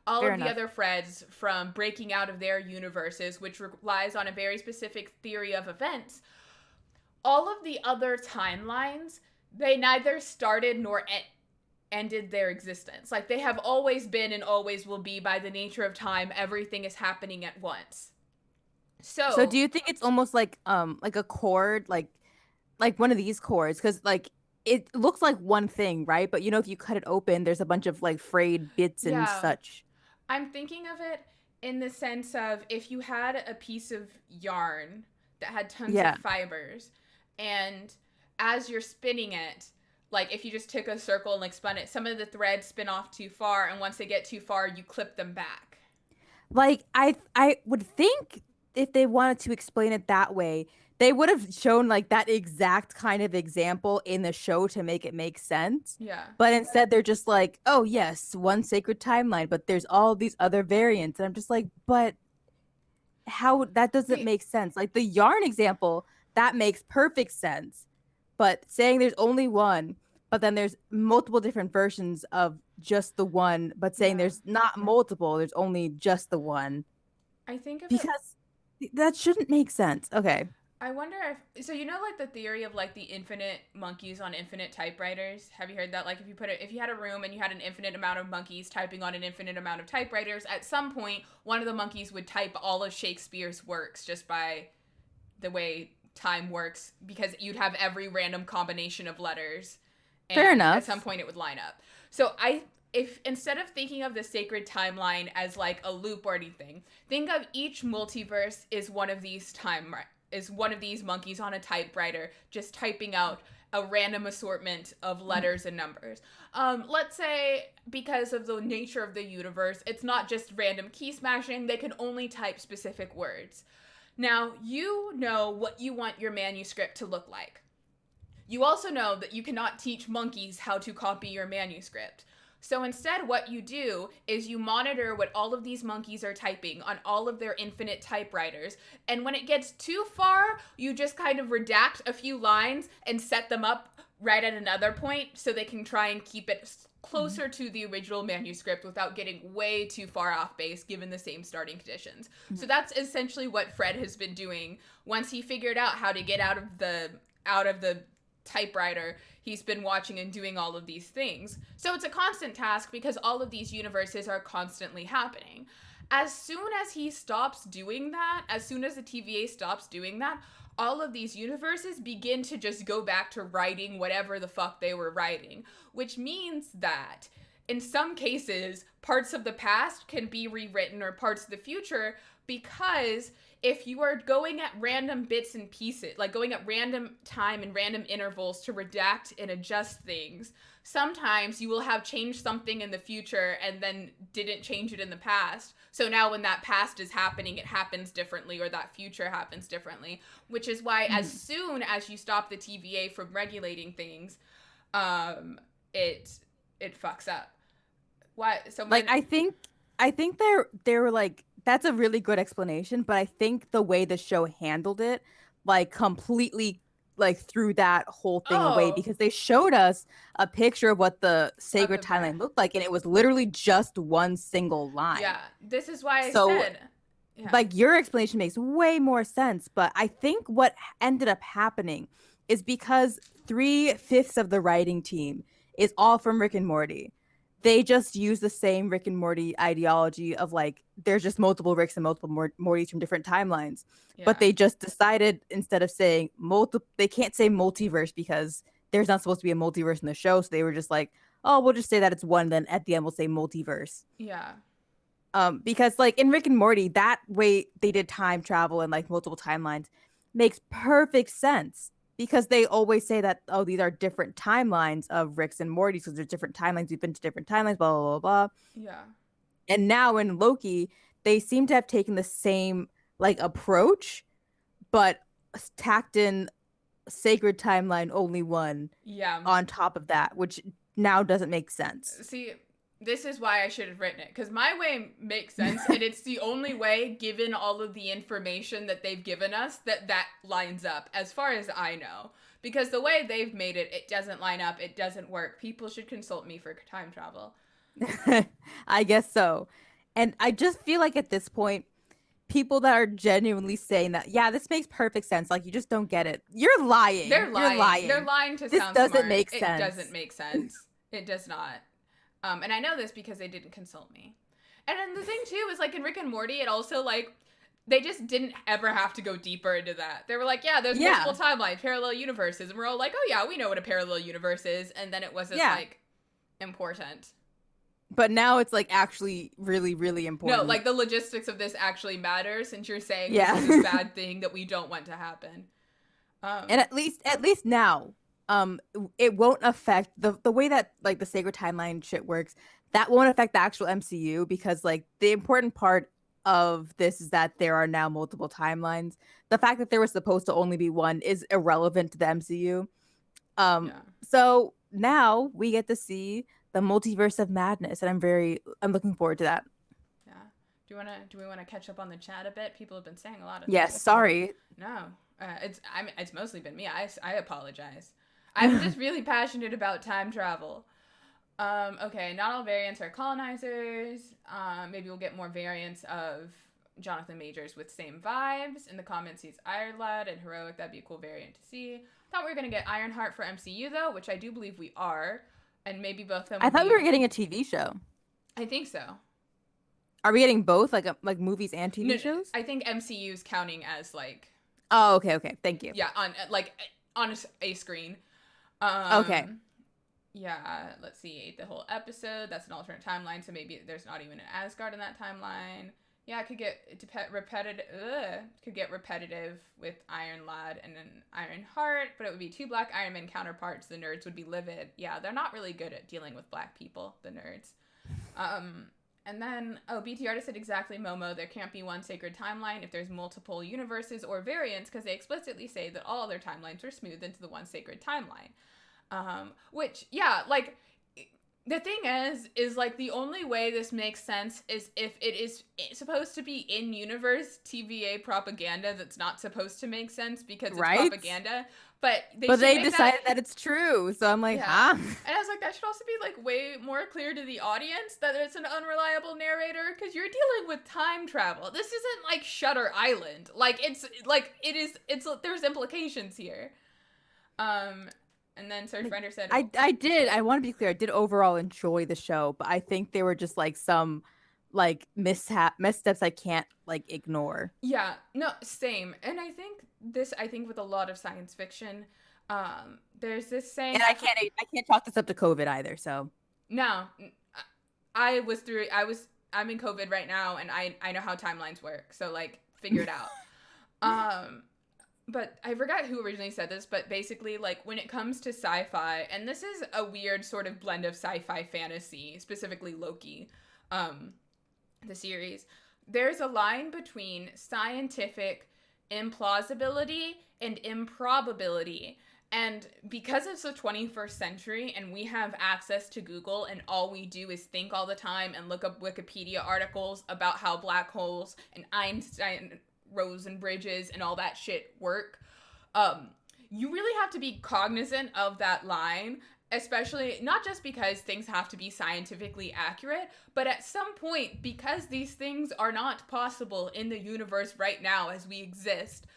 A: all of the other Freds from breaking out of their universes, which relies on a very specific theory of events, all of the other timelines, they neither started nor ended their existence. Like, they have always been and always will be by the nature of time. Everything is happening at once. So
B: do you think it's almost like a chord, like one of these chords? Because like it looks like one thing, right? But you know, if you cut it open, there's a bunch of like frayed bits and such.
A: I'm thinking of it in the sense of if you had a piece of yarn that had tons of fibers, and as you're spinning it, like if you just took a circle and like spun it, some of the threads spin off too far, and once they get too far, you clip them back.
B: Like I would think if they wanted to explain it that way, they would have shown like that exact kind of example in the show to make it make sense.
A: Yeah.
B: But instead they're just like, oh yes, one sacred timeline, but there's all these other variants. And I'm just like, but how? That doesn't make sense. Like the yarn example, that makes perfect sense. But saying there's only one, but then there's multiple different versions of just the one, but saying there's not multiple, there's only just the one.
A: I think
B: because that shouldn't make sense. Okay.
A: I wonder if, so you know, like the theory of like the infinite monkeys on infinite typewriters. Have you heard that? Like if you had a room and you had an infinite amount of monkeys typing on an infinite amount of typewriters, at some point one of the monkeys would type all of Shakespeare's works just by the way time works, because you'd have every random combination of letters. And
B: fair enough.
A: At some point it would line up. So if instead of thinking of the sacred timeline as like a loop or anything, think of each multiverse is one of these monkeys on a typewriter just typing out a random assortment of letters and numbers. Let's say because of the nature of the universe, it's not just random key smashing, they can only type specific words. Now, you know what you want your manuscript to look like. You also know that you cannot teach monkeys how to copy your manuscript. So instead, what you do is you monitor what all of these monkeys are typing on all of their infinite typewriters. And when it gets too far, you just kind of redact a few lines and set them up right at another point so they can try and keep it closer to the original manuscript without getting way too far off base given the same starting conditions. So that's essentially what Fred has been doing. Once he figured out how to get out of the typewriter, he's been watching and doing all of these things. So it's a constant task because all of these universes are constantly happening. As soon as he stops doing that, as soon as the TVA stops doing that, all of these universes begin to just go back to writing whatever the fuck they were writing, which means that in some cases, parts of the past can be rewritten or parts of the future, because if you are going at random bits and pieces, like going at random time and random intervals to redact and adjust things, sometimes you will have changed something in the future and then didn't change it in the past. So now when that past is happening, it happens differently, or that future happens differently, which is why as soon as you stop the TVA from regulating things, it fucks up. Why? So
B: like I think they were like, that's a really good explanation, but I think the way the show handled it, like, completely like threw that whole thing away, because they showed us a picture of what the sacred timeline looked like, and it was literally just one single line.
A: Yeah, this is why I said,
B: like, your explanation makes way more sense, but I think what ended up happening is because 3/5 of the writing team is all from Rick and Morty. They just use the same Rick and Morty ideology of, like, there's just multiple Ricks and multiple Mortys from different timelines. Yeah. But they just decided, instead of saying they can't say multiverse because there's not supposed to be a multiverse in the show. So they were just like, oh, we'll just say that it's one. Then at the end, we'll say multiverse.
A: Yeah.
B: Because, like, in Rick and Morty, that way they did time travel and, like, multiple timelines makes perfect sense. Because they always say that, oh, these are different timelines of Rick's and Morty's, because there's different timelines. We've been to different timelines, blah, blah, blah, blah.
A: Yeah.
B: And now in Loki, they seem to have taken the same, like, approach, but tacked in sacred timeline only one on top of that, which now doesn't make sense.
A: See, this is why I should have written it, because my way makes sense, and it's the only way, given all of the information that they've given us, that lines up, as far as I know. Because the way they've made it, it doesn't line up, it doesn't work. People should consult me for time travel.
B: I guess so. And I just feel like at this point, people that are genuinely saying that, yeah, this makes perfect sense, like, you just don't get it. You're lying.
A: They're lying. They're lying to sound smart.
B: This doesn't make sense.
A: It doesn't make sense. It does not. And I know this because they didn't consult me. And then the thing, too, is, like, in Rick and Morty, it also, like, they just didn't ever have to go deeper into that. They were like, yeah, there's multiple timelines, parallel universes. And we're all like, oh, yeah, we know what a parallel universe is. And then it wasn't, like, important.
B: But now it's, like, actually really, really important.
A: No, like, the logistics of this actually matter, since you're saying this is a bad thing that we don't want to happen.
B: And at least now, it won't affect the way that, like, the sacred timeline shit works. That won't affect the actual MCU, because, like, the important part of this is that there are now multiple timelines. The fact that there was supposed to only be one is irrelevant to the MCU. So now we get to see the multiverse of madness, and I'm looking forward to that.
A: Yeah. Do we want to catch up on the chat a bit? People have been saying a lot of
B: Yes, sorry.
A: No. It's mostly been me. I apologize. I'm just really passionate about time travel. Okay, not all variants are colonizers. Maybe we'll get more variants of Jonathan Majors with same vibes. In the comments, he's Iron Lad and Heroic. That'd be a cool variant to see. Thought we were going to get Ironheart for MCU, though, which I do believe we are. And maybe both of them.
B: I thought we were getting a TV show.
A: I think so.
B: Are we getting both, like movies and TV shows?
A: I think MCU's counting as, like...
B: Oh, okay. Thank you.
A: Yeah, on a screen.
B: Okay.
A: Yeah, let's see. The whole episode, that's an alternate timeline, so maybe there's not even an Asgard in that timeline. Yeah, it could get repetitive with Iron Lad and an Iron Heart, but it would be two Black Iron Man counterparts. The nerds would be livid. Yeah, they're not really good at dealing with Black people, the nerds. And then, BT Artist said exactly, Momo, there can't be one sacred timeline if there's multiple universes or variants, because they explicitly say that all other timelines are smoothed into the one sacred timeline. Which, yeah, like, the thing is, like, the only way this makes sense is if it is supposed to be in-universe TVA propaganda that's not supposed to make sense because it's propaganda. But
B: they decided that it's true. So I'm like, huh?
A: And I was like, that should also be like way more clear to the audience that it's an unreliable narrator, because you're dealing with time travel. This isn't like Shutter Island. Like it's there's implications here. And then Search Finder said,
B: I want to be clear, I did overall enjoy the show, but I think there were just like some like missteps I can't like ignore.
A: Yeah, no, same. And I think with a lot of science fiction, there's this saying,
B: and I can't chalk this up to COVID either. So
A: no, I'm in COVID right now, and I know how timelines work. So like, figure it out. But I forgot who originally said this, but basically, like, when it comes to sci-fi, and this is a weird sort of blend of sci-fi fantasy, specifically Loki, the series, there's a line between scientific implausibility and improbability. And because it's the 21st century and we have access to Google and all we do is think all the time and look up Wikipedia articles about how black holes and Einstein rows and bridges and all that shit work, you really have to be cognizant of that line, especially not just because things have to be scientifically accurate, but at some point, because these things are not possible in the universe right now as we exist,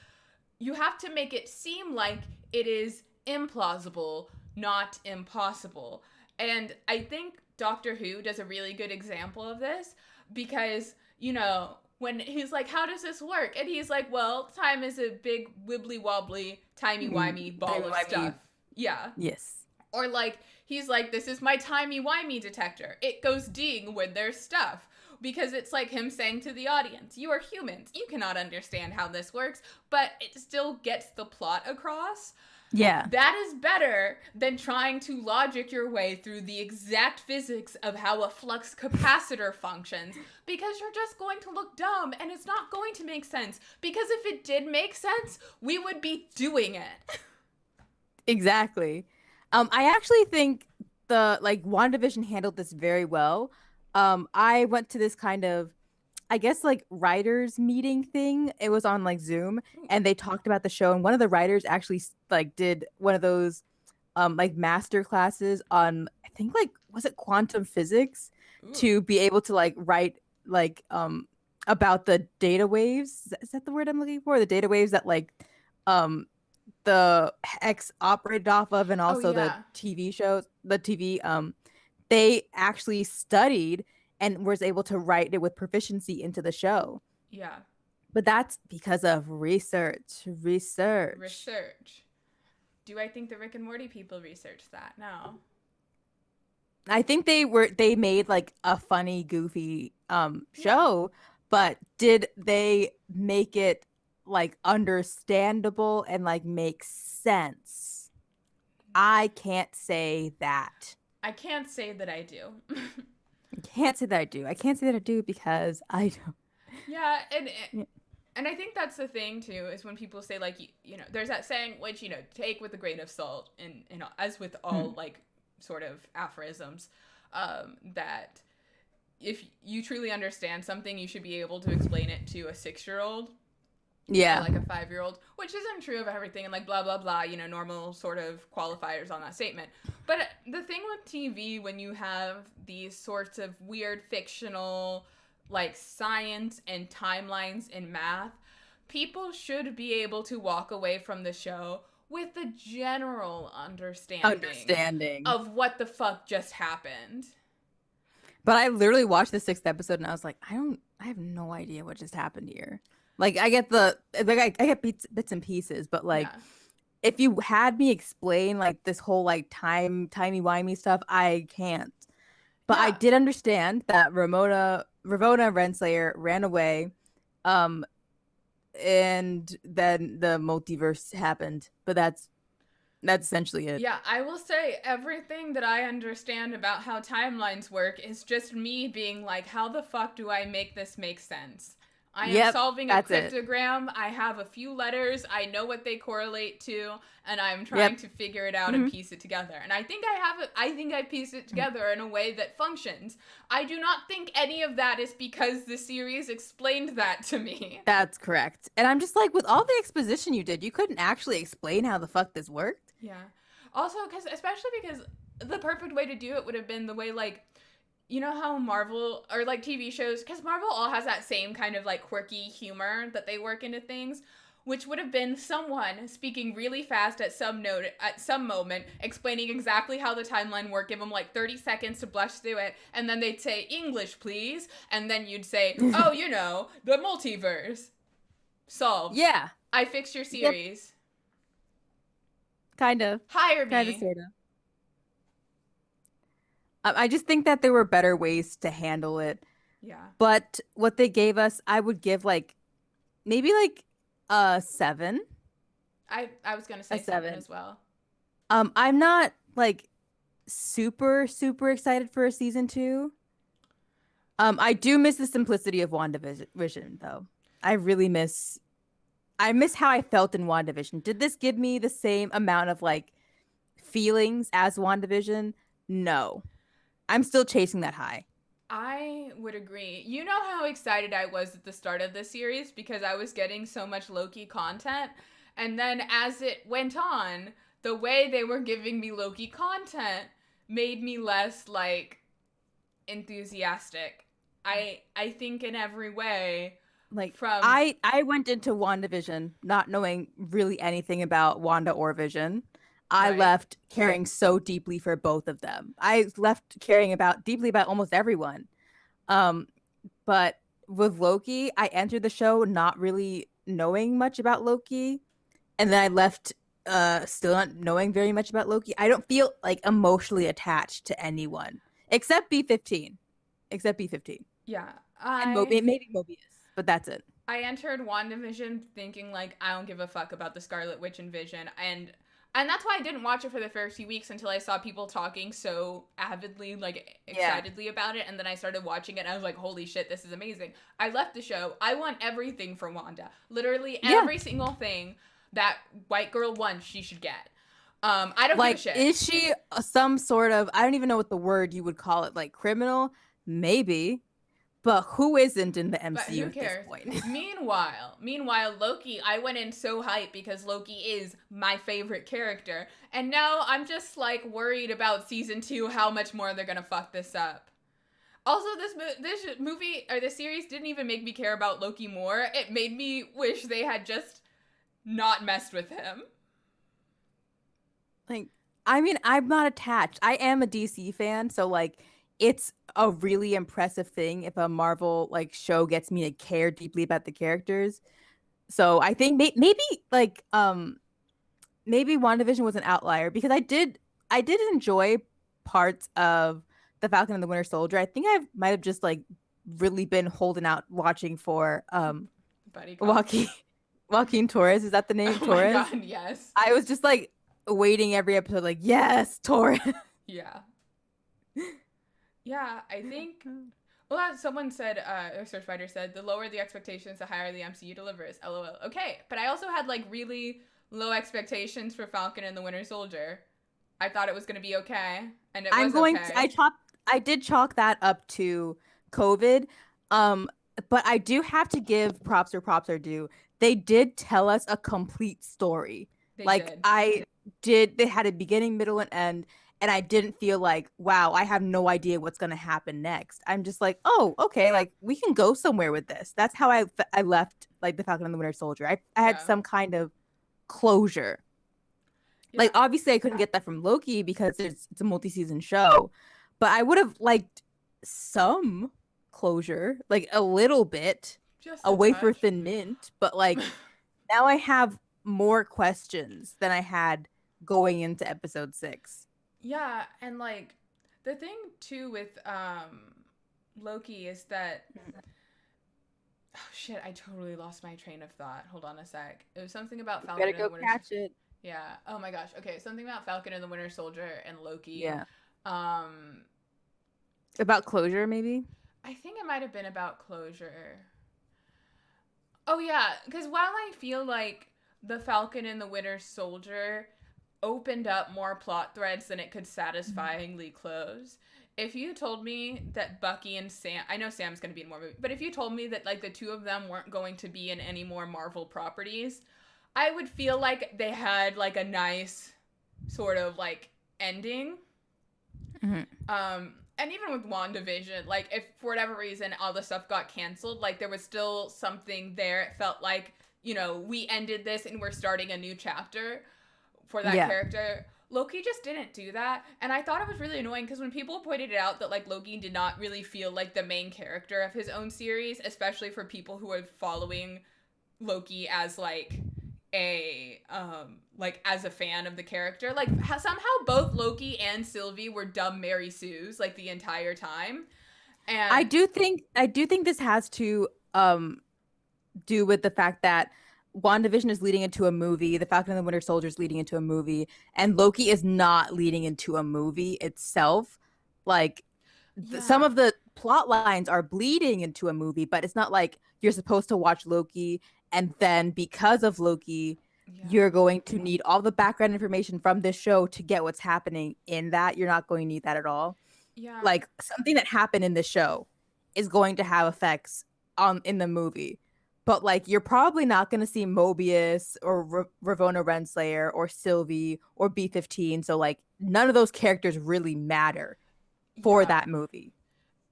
A: you have to make it seem like it is implausible, not impossible. And I think Doctor Who does a really good example of this, because, you know, when he's like, how does this work? And he's like, well, time is a big wibbly wobbly, timey-wimey ball of stuff. Yeah.
B: Yes.
A: Or like, he's like, this is my timey-wimey detector. It goes ding when there's stuff. Because it's like him saying to the audience, you are humans. You cannot understand how this works, but it still gets the plot across.
B: Yeah.
A: That is better than trying to logic your way through the exact physics of how a flux capacitor functions, because you're just going to look dumb and it's not going to make sense. Because if it did make sense, we would be doing it.
B: Exactly. I actually think the WandaVision handled this very well. I went to this kind of, I guess, like writers meeting thing. It was on like Zoom, and they talked about the show, and one of the writers actually like did one of those like master classes on, I think, like, was it quantum physics? Ooh. To be able to like write like about the data waves. Is that the word I'm looking for? The data waves that like the X operated off of, and also the TV shows, they actually studied and was able to write it with proficiency into the show.
A: Yeah.
B: But that's because of research.
A: Do I think the Rick and Morty people researched that? No.
B: I think they made like a funny, goofy show, but did they make it like understandable and like make sense? I can't say that.
A: I can't say that I do.
B: I can't say that I do because I don't.
A: Yeah, and I think that's the thing too, is when people say like, you know, there's that saying which, you know, take with a grain of salt, and as with all like sort of aphorisms, that if you truly understand something, you should be able to explain it to a 6-year-old.
B: Yeah.
A: Or like a 5-year-old, which isn't true of everything, and like blah, blah, blah, you know, normal sort of qualifiers on that statement. But the thing with TV, when you have these sorts of weird fictional, like science and timelines and math, people should be able to walk away from the show with the general understanding of what the fuck just happened.
B: But I literally watched the 6th episode and I was like, I have no idea what just happened here. Like, I get I get bits and pieces, but like, if you had me explain like this whole like timey-wimey stuff, I can't. But I did understand that Ravonna Renslayer ran away, and then the multiverse happened. But that's essentially it.
A: Yeah, I will say everything that I understand about how timelines work is just me being like, how the fuck do I make this make sense? I am
B: Yep,
A: solving a
B: that's it.
A: cryptogram. I have a few letters. I know what they correlate to, and I'm trying
B: Yep.
A: to figure it out and piece it together. And I think I have it. I think I pieced it together in a way that functions. I do not think any of that is because the series explained that to me.
B: That's correct. And I'm just like, with all the exposition you did, you couldn't actually explain how the fuck this worked.
A: Yeah. Also, especially because the perfect way to do it would have been the way, like, you know how Marvel, or like TV shows, because Marvel all has that same kind of like quirky humor that they work into things, which would have been someone speaking really fast at some moment, explaining exactly how the timeline worked, give them like 30 seconds to blush through it, and then they'd say, English, please, and then you'd say, oh, you know, the multiverse. Solved.
B: Yeah.
A: I fixed your series.
B: Yep. Kind of.
A: Hire me.
B: Kind of, sort of. I just think that there were better ways to handle it.
A: Yeah.
B: But what they gave us, I would give like maybe like a 7.
A: I was gonna say 7 as well.
B: I'm not like super excited for a season 2. I do miss the simplicity of WandaVision though. I miss how I felt in WandaVision. Did this give me the same amount of like feelings as WandaVision? No. I'm still chasing that high.
A: I would agree. You know how excited I was at the start of this series because I was getting so much Loki content. And then as it went on, the way they were giving me Loki content made me less, like, enthusiastic. I think in every way.
B: Like, I went into WandaVision not knowing really anything about Wanda or Vision. I left caring so deeply for both of them. I left caring deeply about almost everyone. But with Loki, I entered the show not really knowing much about Loki, and then I left still not knowing very much about Loki. I don't feel like emotionally attached to anyone except B-15.
A: Yeah.
B: And maybe Mobius, but that's it.
A: I entered WandaVision thinking like I don't give a fuck about the Scarlet Witch and Vision, and that's why I didn't watch it for the first few weeks until I saw people talking so avidly, like, excitedly about it. And then I started watching it and I was like, holy shit, this is amazing. I left the show. I want everything from Wanda. Literally every single thing that white girl wants, she should get. I don't give a shit.
B: Is she some sort of, I don't even know what the word you would call it, like criminal? Maybe. But who isn't in the MCU at this point?
A: Meanwhile, Loki, I went in so hyped because Loki is my favorite character. And now I'm just, like, worried about season 2, how much more they're gonna fuck this up. Also, this movie, or this series, didn't even make me care about Loki more. It made me wish they had just not messed with him.
B: Like, I mean, I'm not attached. I am a DC fan, so, like, it's a really impressive thing if a Marvel like show gets me to care deeply about the characters. So I think maybe WandaVision was an outlier because I did enjoy parts of the Falcon and the Winter Soldier. I think I might have just like really been holding out watching for Joaquin Torres. Is that the name? Torres?
A: My God, yes.
B: I was just like waiting every episode like, yes, Torres.
A: Yeah. Yeah, I think. Well, as someone said, a search writer said, the lower the expectations, the higher the MCU delivers. LOL. Okay, but I also had like really low expectations for Falcon and the Winter Soldier. I thought it was gonna be okay, and it was okay.
B: I did chalk that up to COVID. But I do have to give props where props are due. They did tell us a complete story. They had a beginning, middle, and end. And I didn't feel like, wow, I have no idea what's going to happen next. I'm just like, oh, okay, like we can go somewhere with this. That's how I left like the Falcon and the Winter Soldier. I had some kind of closure. Yeah. Like obviously I couldn't get that from Loki because it's a multi-season show, but I would have liked some closure, like a little bit,
A: just
B: a wafer thin mint. But like now I have more questions than I had going into episode 6.
A: Yeah, and like the thing too with Loki is that oh shit, I totally lost my train of thought. Hold on a sec. It was something about Falcon and the Winter Soldier. Catch it. Yeah. Oh my gosh. Okay, something about Falcon and the Winter Soldier and Loki.
B: Yeah. About closure maybe?
A: I think it might have been about closure. Oh yeah, because while I feel like the Falcon and the Winter Soldier opened up more plot threads than it could satisfyingly close. If you told me that Bucky and Sam, I know Sam's going to be in more movies, but if you told me that like the two of them weren't going to be in any more Marvel properties, I would feel like they had like a nice sort of like ending.
B: Mm-hmm.
A: And even with WandaVision, like if for whatever reason all the stuff got canceled, like there was still something there. It felt like, you know, we ended this and we're starting a new chapter for that character. Loki just didn't do that, and I thought it was really annoying because when people pointed it out that like Loki did not really feel like the main character of his own series, especially for people who are following Loki as like a like as a fan of the character, like somehow both Loki and Sylvie were dumb Mary Sues like the entire time. And
B: I do think this has to do with the fact that WandaVision is leading into a movie, The Falcon and the Winter Soldier is leading into a movie, and Loki is not leading into a movie itself. Like some of the plot lines are bleeding into a movie, but it's not like you're supposed to watch Loki and then because of Loki, you're going to need all the background information from this show to get what's happening in that. You're not going to need that at all.
A: Yeah.
B: Like something that happened in this show is going to have effects on in the movie. But like you're probably not going to see Mobius or Ravonna Renslayer or Sylvie or B-15. So like none of those characters really matter for that movie.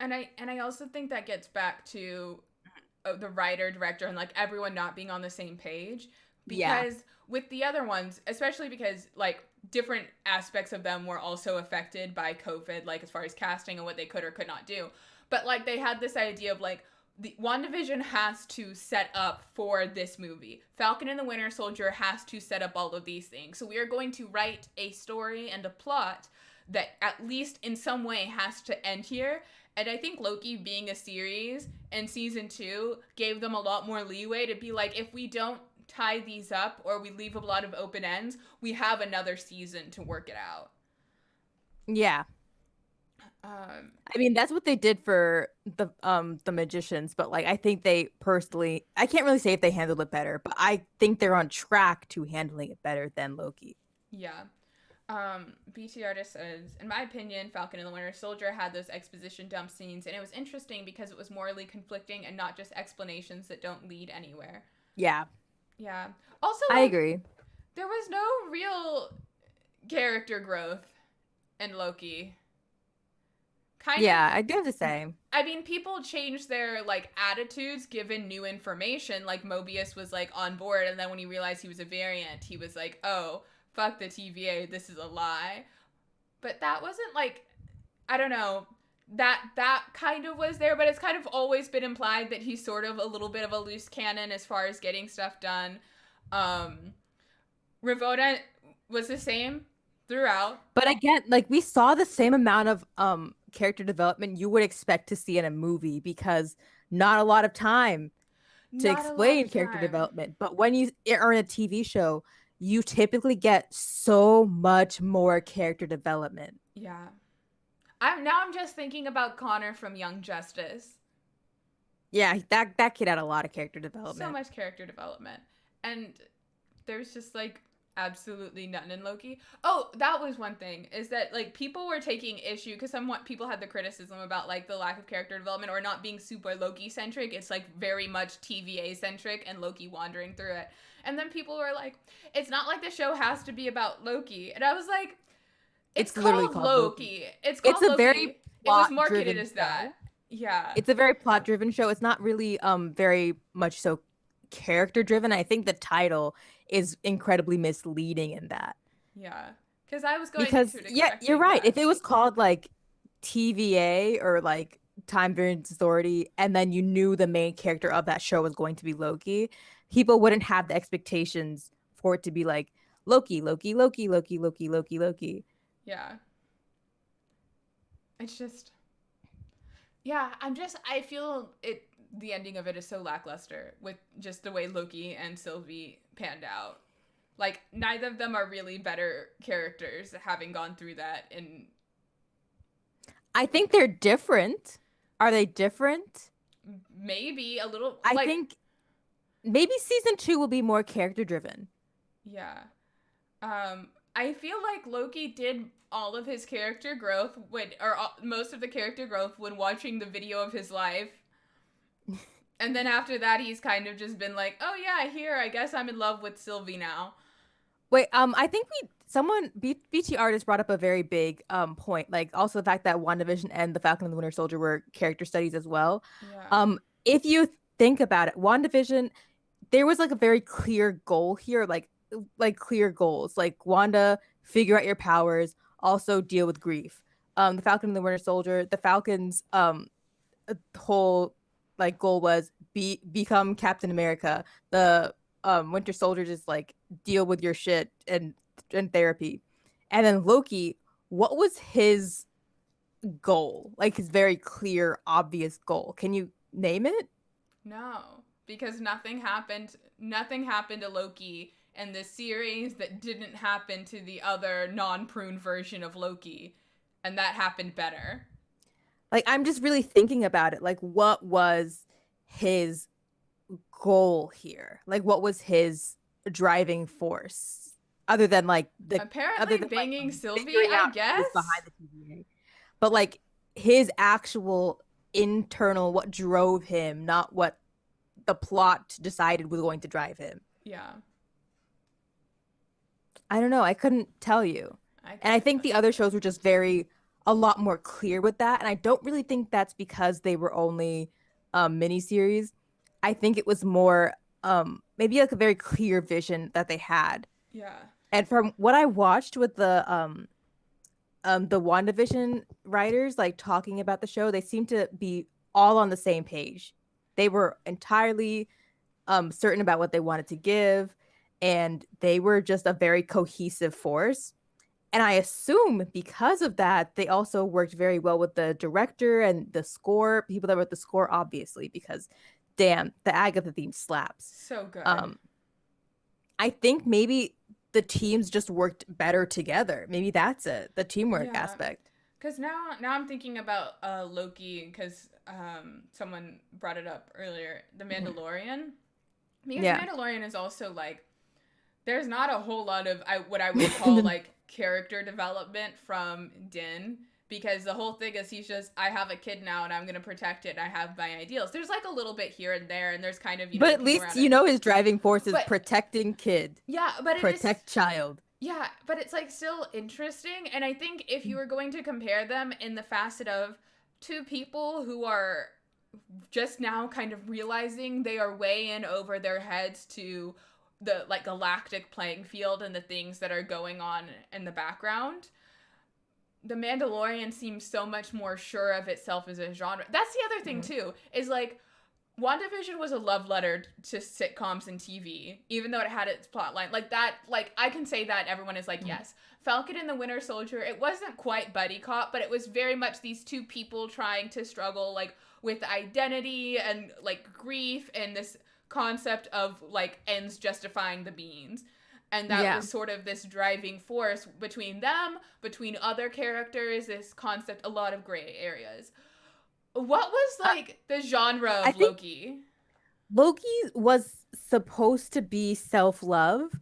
A: And I also think that gets back to the writer, director, and like everyone not being on the same page. Because with the other ones, especially because like different aspects of them were also affected by COVID, like as far as casting and what they could or could not do. But like they had this idea of like the WandaVision has to set up for this movie. Falcon and the Winter Soldier has to set up all of these things. So we are going to write a story and a plot that at least in some way has to end here. And I think Loki being a series and season 2 gave them a lot more leeway to be like, if we don't tie these up or we leave a lot of open ends, we have another season to work it out.
B: Yeah. I mean, that's what they did for the Magicians, but like I think they personally, I can't really say if they handled it better, but I think they're on track to handling it better than Loki.
A: Yeah. BT Artist says, in my opinion, Falcon and the Winter Soldier had those exposition dump scenes, and it was interesting because it was morally conflicting and not just explanations that don't lead anywhere.
B: Yeah.
A: Yeah. Also,
B: I agree.
A: There was no real character growth in Loki.
B: I do have to say.
A: I mean, people changed their like attitudes given new information. Like Mobius was like on board, and then when he realized he was a variant, he was like, "Oh, fuck the TVA, this is a lie." But that wasn't like, I don't know, that kind of was there, but it's kind of always been implied that he's sort of a little bit of a loose cannon as far as getting stuff done. Ravonna was the same throughout.
B: But again, like we saw the same amount of character development you would expect to see in a movie because not a lot of time to explain character development. But when you are in a TV show, you typically get so much more character development.
A: Yeah. I'm just thinking about Connor from Young Justice.
B: Yeah, that kid had a lot of character development.
A: So much character development. And there's just like absolutely none in Loki. Oh, that was one thing, is that like people were taking issue because somewhat people had the criticism about like the lack of character development or not being super Loki centric. It's like very much TVA centric and Loki wandering through it. And then people were like, it's not like the show has to be about Loki. And I was like, it's called Loki. It's called Loki.
B: Very
A: it was marketed as that. Yeah.
B: It's a very plot driven show. It's not really very much so character driven. I think the title is incredibly misleading in that.
A: Yeah. Because I was going
B: you're right. If it was called like TVA or like Time Variance Authority, and then you knew the main character of that show was going to be Loki, people wouldn't have the expectations for it to be like Loki, Loki, Loki, Loki, Loki, Loki, Loki.
A: Yeah. It's just, yeah, I feel the ending of it is so lackluster with just the way Loki and Sylvie panned out. Like, neither of them are really better characters having gone through that.
B: I think they're different. Are they different?
A: Maybe a little.
B: I think maybe season 2 will be more character driven.
A: Yeah. I feel like Loki did all of his character growth most of the character growth when watching the video of his life. And then after that, he's kind of just been like, oh yeah, here, I guess I'm in love with Sylvie now.
B: Wait, I think BT artist brought up a very big point, like also the fact that WandaVision and the Falcon and the Winter Soldier were character studies as well.
A: Yeah.
B: If you think about it, WandaVision, there was like a very clear goal here, like clear goals, like Wanda, figure out your powers, also deal with grief. The Falcon and the Winter Soldier, the Falcon's whole like goal was become Captain America. The Winter Soldier just like deal with your shit and therapy. And then Loki, what was his goal? Like his very clear, obvious goal. Can you name it?
A: No, because nothing happened. Nothing happened to Loki in the series that didn't happen to the other non-prune version of Loki, and that happened better.
B: Like I'm just really thinking about it. Like what was his goal here? Like what was his driving force? Other than like
A: apparently banging Sylvie, I guess.
B: Behind the TVA. But like his actual internal, what drove him, not what the plot decided was going to drive him.
A: Yeah.
B: I don't know. I couldn't tell you. And I think the other shows were just a lot more clear with that. And I don't really think that's because they were only miniseries. I think it was more maybe like a very clear vision that they had.
A: Yeah.
B: And from what I watched with the WandaVision writers like talking about the show, they seemed to be all on the same page. They were entirely certain about what they wanted to give, and they were just a very cohesive force. And I assume because of that, they also worked very well with the director and the score, people that wrote the score, obviously, because damn, the Agatha theme slaps.
A: So good.
B: I think maybe the teams just worked better together. Maybe that's it, the teamwork aspect.
A: Because now I'm thinking about Loki, because someone brought it up earlier, The Mandalorian. Because Mandalorian is also like, there's not a whole lot of what I would call like character development from Din, because the whole thing is he's just, I have a kid now and I'm going to protect it. I have my ideals. There's like a little bit here and there, and there's kind of,
B: but at least, his driving force is protecting kid.
A: Yeah, but
B: protect child.
A: Yeah, but it's like still interesting. And I think if you were going to compare them in the facet of two people who are just now kind of realizing they are way in over their heads to the like galactic playing field and the things that are going on in the background, The Mandalorian seems so much more sure of itself as a genre. That's the other thing too, is like WandaVision was a love letter to sitcoms and TV, even though it had its plot line. Like that, like I can say that everyone is like, yes. Falcon and the Winter Soldier, it wasn't quite buddy cop, but it was very much these two people trying to struggle like with identity and like grief and this concept of like ends justifying the means. And that was sort of this driving force between them, between other characters, this concept, a lot of gray areas. What was like the genre of Loki?
B: Loki was supposed to be self-love,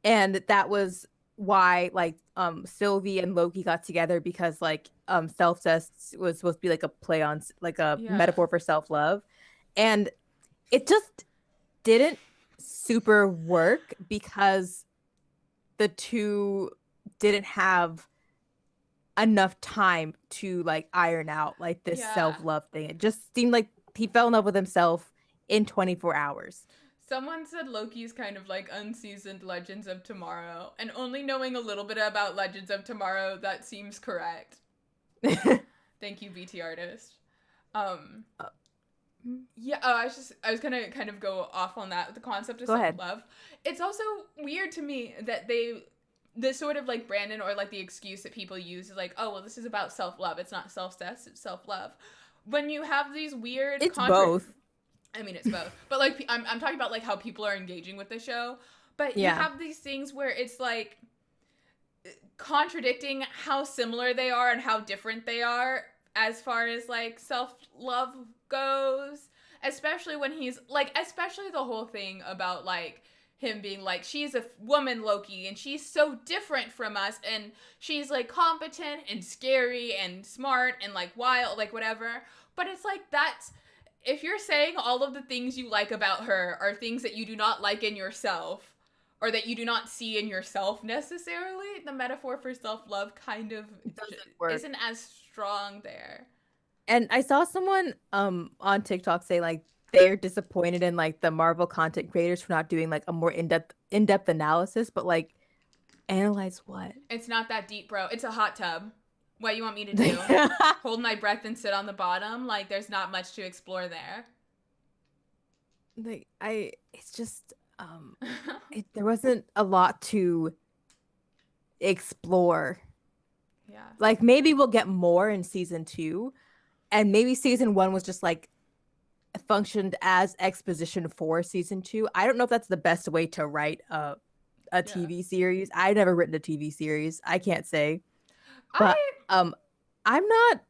B: and that was why like Sylvie and Loki got together, because like self-test was supposed to be like a play on like a metaphor for self-love, and it just didn't super work because the two didn't have enough time to like iron out like this self-love thing. It just seemed like he fell in love with himself in 24 hours.
A: Someone said Loki's kind of like unseasoned Legends of Tomorrow, and only knowing a little bit about Legends of Tomorrow, that seems correct. Thank you, BT artist. Yeah, I was gonna kind of go off on that, the concept of self-love. It's also weird to me that this sort of like Brandon, or like the excuse that people use is like, oh, well, this is about self-love. It's not self-test, it's self-love. When you have these weird...
B: It's both.
A: I mean, it's both. But like, I'm talking about like how people are engaging with the show. But you have these things where it's like contradicting how similar they are and how different they are as far as like self-love goes. especially when he's like, especially the whole thing about like him being like, she's a woman, Loki, and she's so different from us, and she's like competent and scary and smart and like wild, like whatever. But it's like, that's, if you're saying all of the things you like about her are things that you do not like in yourself, or that you do not see in yourself necessarily, the metaphor for self-love kind of isn't as strong there.
B: And I saw someone on TikTok say like they're disappointed in like the Marvel content creators for not doing like a more in-depth analysis, but like analyze what?
A: It's not that deep, bro. It's a hot tub. What you want me to do? Hold my breath and sit on the bottom? Like, there's not much to explore there.
B: Like it's just there wasn't a lot to explore.
A: Yeah.
B: Like maybe we'll get more in season 2, and maybe season 1 was just like functioned as exposition for season 2. I don't know if that's the best way to write a TV series. I've never written a TV series. I can't say. But I'm not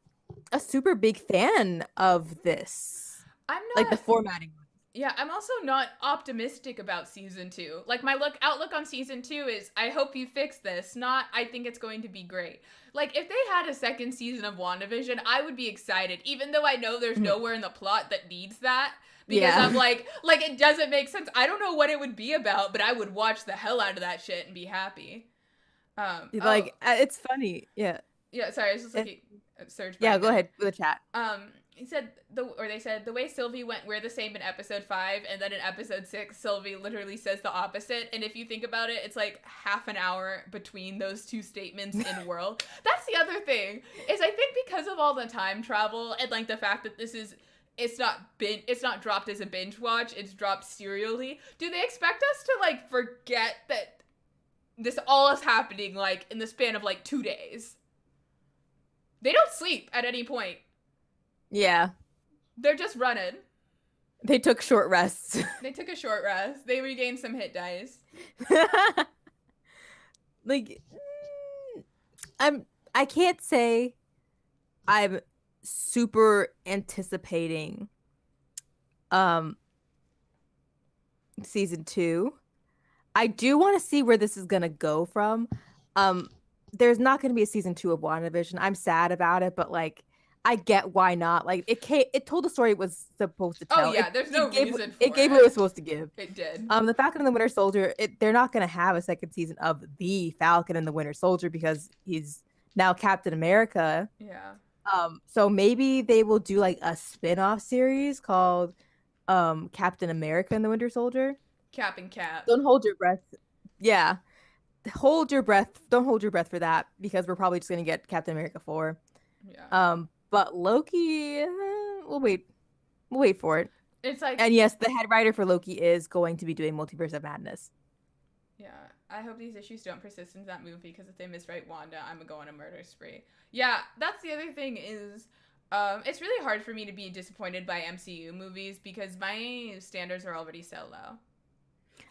B: a super big fan of this.
A: I'm not
B: like the formatting.
A: Yeah, I'm also not optimistic about season 2. Like, my outlook on season 2 is, I hope you fix this, not, I think it's going to be great. Like, if they had a second season of WandaVision, I would be excited, even though I know there's nowhere in the plot that needs that. Because I'm like, it doesn't make sense. I don't know what it would be about, but I would watch the hell out of that shit and be happy.
B: It's funny. Yeah.
A: Yeah, sorry, I was just looking at Surge.
B: Yeah, go ahead with the chat.
A: They said the way Sylvie went, we're the same in episode 5, and then in episode 6, Sylvie literally says the opposite. And if you think about it, it's like half an hour between those two statements in world. That's the other thing, is I think because of all the time travel and like the fact that this is, it's not dropped as a binge watch, it's dropped serially. Do they expect us to like forget that this all is happening like in the span of like 2 days? They don't sleep at any point.
B: Yeah.
A: They're just running.
B: They took short rests.
A: They took a short rest. They regained some hit dice.
B: Like, I can't say I'm super anticipating season 2. I do want to see where this is gonna go from. There's not gonna be a season 2 of WandaVision. I'm sad about it, but like I get why not. Like it told the story it was supposed to tell.
A: Oh yeah, there's no reason for it.
B: It gave what it was supposed to give.
A: It did.
B: The Falcon and the Winter Soldier, they're not gonna have a second season of the Falcon and the Winter Soldier because he's now Captain America.
A: Yeah.
B: So maybe they will do like a spin-off series called Captain America and the Winter Soldier.
A: Cap and Cap.
B: Don't hold your breath. Yeah. Hold your breath. Don't hold your breath for that because we're probably just gonna get Captain America 4.
A: Yeah.
B: But Loki, we'll wait. We'll wait for it.
A: It's like,
B: and yes, the head writer for Loki is going to be doing Multiverse of Madness.
A: Yeah, I hope these issues don't persist into that movie because if they miswrite Wanda, I'm gonna go on a murder spree. Yeah, that's the other thing is, it's really hard for me to be disappointed by MCU movies because my standards are already so low.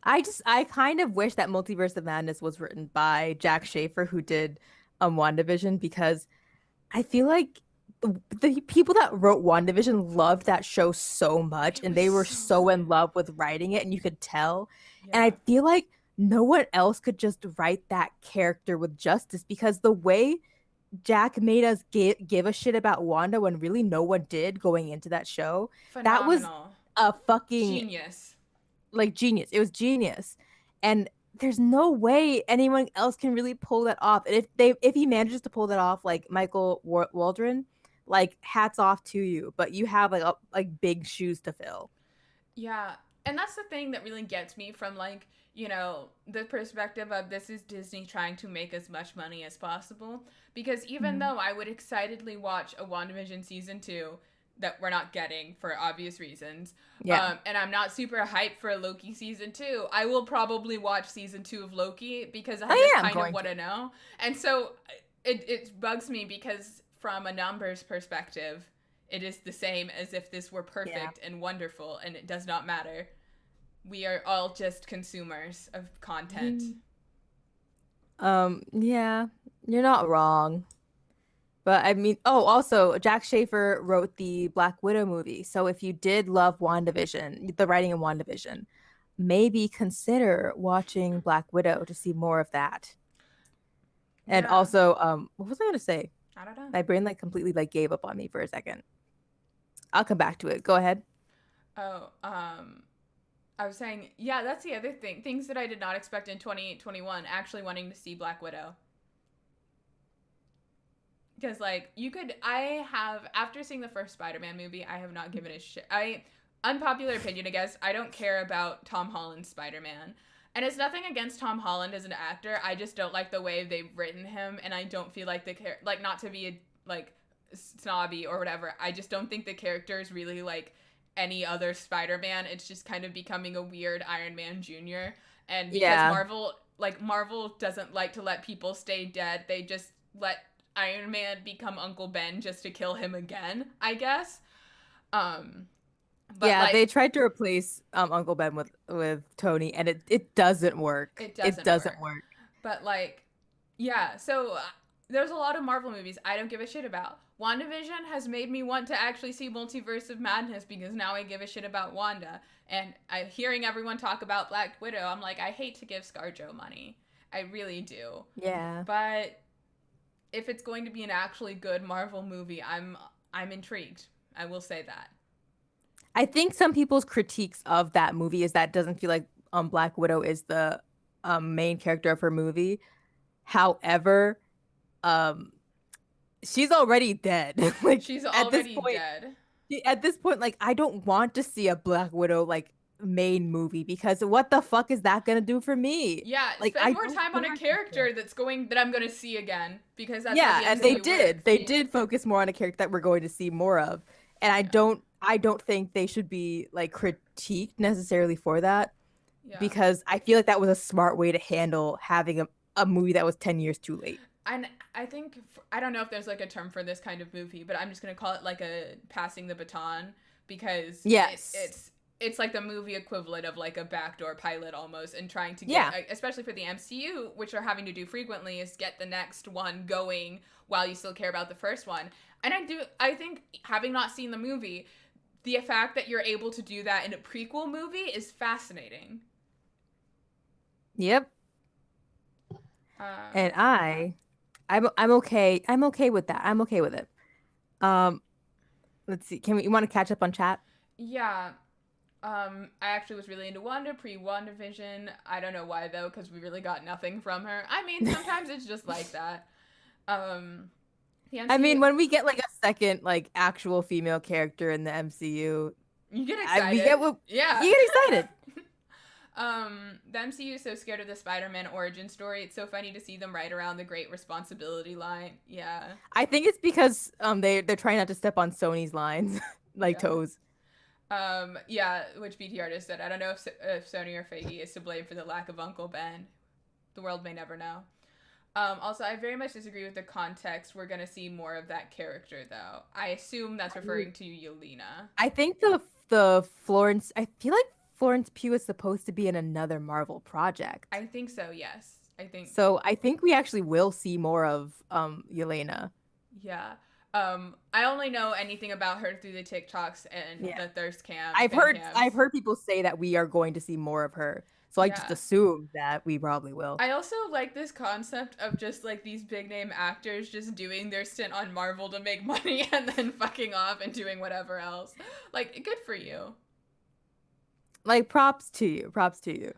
B: I kind of wish that Multiverse of Madness was written by Jack Schaefer, who did WandaVision, because I feel like the people that wrote WandaVision loved that show so much, and they were so in love with writing it, and you could tell. Yeah. And I feel like no one else could just write that character with justice, because the way Jack made us give a shit about Wanda when really no one did going into that show,
A: phenomenal.
B: That was a fucking
A: genius.
B: Like genius. It was genius. And there's no way anyone else can really pull that off. And if he manages to pull that off, like Michael Waldron, like hats off to you. But you have like big shoes to fill.
A: Yeah. And that's the thing that really gets me from like, you know, the perspective of this is Disney trying to make as much money as possible. Because even though I would excitedly watch a WandaVision season 2 that we're not getting for obvious reasons, and I'm not super hyped for Loki season 2, I will probably watch season 2 of Loki because I just kind of want to know. And so it bugs me because from a numbers perspective, it is the same as if this were perfect and wonderful, and it does not matter. We are all just consumers of content.
B: Yeah, you're not wrong. But I mean, oh, also Jack Schaefer wrote the Black Widow movie. So if you did love WandaVision, the writing in WandaVision, maybe consider watching Black Widow to see more of that. And
A: Yeah.
B: also, what was I gonna say?
A: I don't know.
B: My brain like completely like gave up on me for a second. I'll come back to it. Go ahead.
A: Oh, I was saying, yeah, that's the other thing. Things that I did not expect in 2021, actually wanting to see Black Widow. Because, like, after seeing the first Spider-Man movie, I have not given a shit. Unpopular opinion, I guess, I don't care about Tom Holland's Spider-Man. And it's nothing against Tom Holland as an actor. I just don't like the way they've written him, and I don't feel like not to be, snobby or whatever. I just don't think the character is really, like, any other Spider-Man. It's just kind of becoming a weird Iron Man Jr. And because Marvel doesn't like to let people stay dead, they just let Iron Man become Uncle Ben just to kill him again, I guess.
B: But yeah, they tried to replace Uncle Ben with Tony, and it doesn't work.
A: It doesn't work. But yeah, so there's a lot of Marvel movies I don't give a shit about. WandaVision has made me want to actually see Multiverse of Madness because now I give a shit about Wanda. And hearing everyone talk about Black Widow, I'm like, I hate to give ScarJo money. I really do.
B: Yeah.
A: But if it's going to be an actually good Marvel movie, I'm intrigued. I will say that.
B: I think some people's critiques of that movie is that it doesn't feel like Black Widow is the main character of her movie. However, she's already dead. Like
A: she's already dead.
B: At this point, like I don't want to see a Black Widow like main movie because what the fuck is that gonna do for me?
A: Yeah, like spend more time on a character that I'm gonna see again because that's
B: and they did focus more on a character that we're going to see more of, and I don't think they should be like critiqued necessarily for that because I feel like that was a smart way to handle having a movie that was 10 years too late.
A: And I think, I don't know if there's like a term for this kind of movie, but I'm just going to call it like a passing the baton because it's like the movie equivalent of like a backdoor pilot almost and trying to get, especially for the MCU, which they're having to do frequently, is get the next one going while you still care about the first one. And I think having not seen the movie, the fact that you're able to do that in a prequel movie is fascinating.
B: Yep. And I'm okay. I'm okay with that. I'm okay with it. Let's see. You want to catch up on chat?
A: Yeah. I actually was really into Wanda pre-WandaVision. I don't know why though, because we really got nothing from her. I mean, sometimes it's just like that.
B: I mean, when we get like a second like actual female character in the MCU,
A: you get excited.
B: You get excited.
A: The MCU is so scared of the Spider-Man origin story. It's so funny to see them right around the great responsibility line. Yeah.
B: I think it's because they're trying not to step on Sony's lines, toes.
A: Which BT artist said, I don't know if Sony or Feige is to blame for the lack of Uncle Ben. The world may never know. Also, I very much disagree with the context. We're gonna see more of that character, though. I assume that's referring to Yelena.
B: I think the Florence. I feel like Florence Pugh is supposed to be in another Marvel project.
A: I think so. Yes, I think
B: so. I think we actually will see more of Yelena.
A: Yeah. I only know anything about her through the TikToks and the thirst cam.
B: I've heard people say that we are going to see more of her. So I just assume that we probably will.
A: I also like this concept of just like these big name actors just doing their stint on Marvel to make money and then fucking off and doing whatever else. Like, good for you.
B: Like, props to you.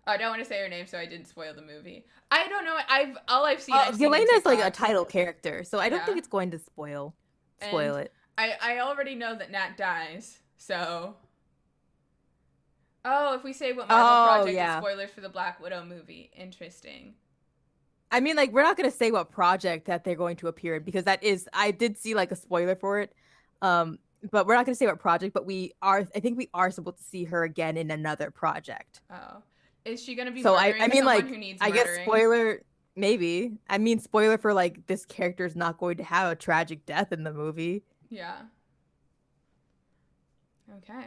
A: I don't want to say her name so I didn't spoil the movie. I don't know. I've seen
B: Yelena's like a title character, so I don't think it's going to spoil it.
A: I already know that Nat dies, so. Oh, if we say what Marvel project is spoilers for the Black Widow movie. Interesting.
B: I mean, like, we're not going to say what project that they're going to appear in because I did see like a spoiler for it. But we're not going to say what project, but I think we are supposed to see her again in another project.
A: Oh. Is she going to be
B: I mean, like,
A: who needs
B: I guess spoiler, maybe. I mean, spoiler for like this character is not going to have a tragic death in the movie.
A: Yeah. Okay.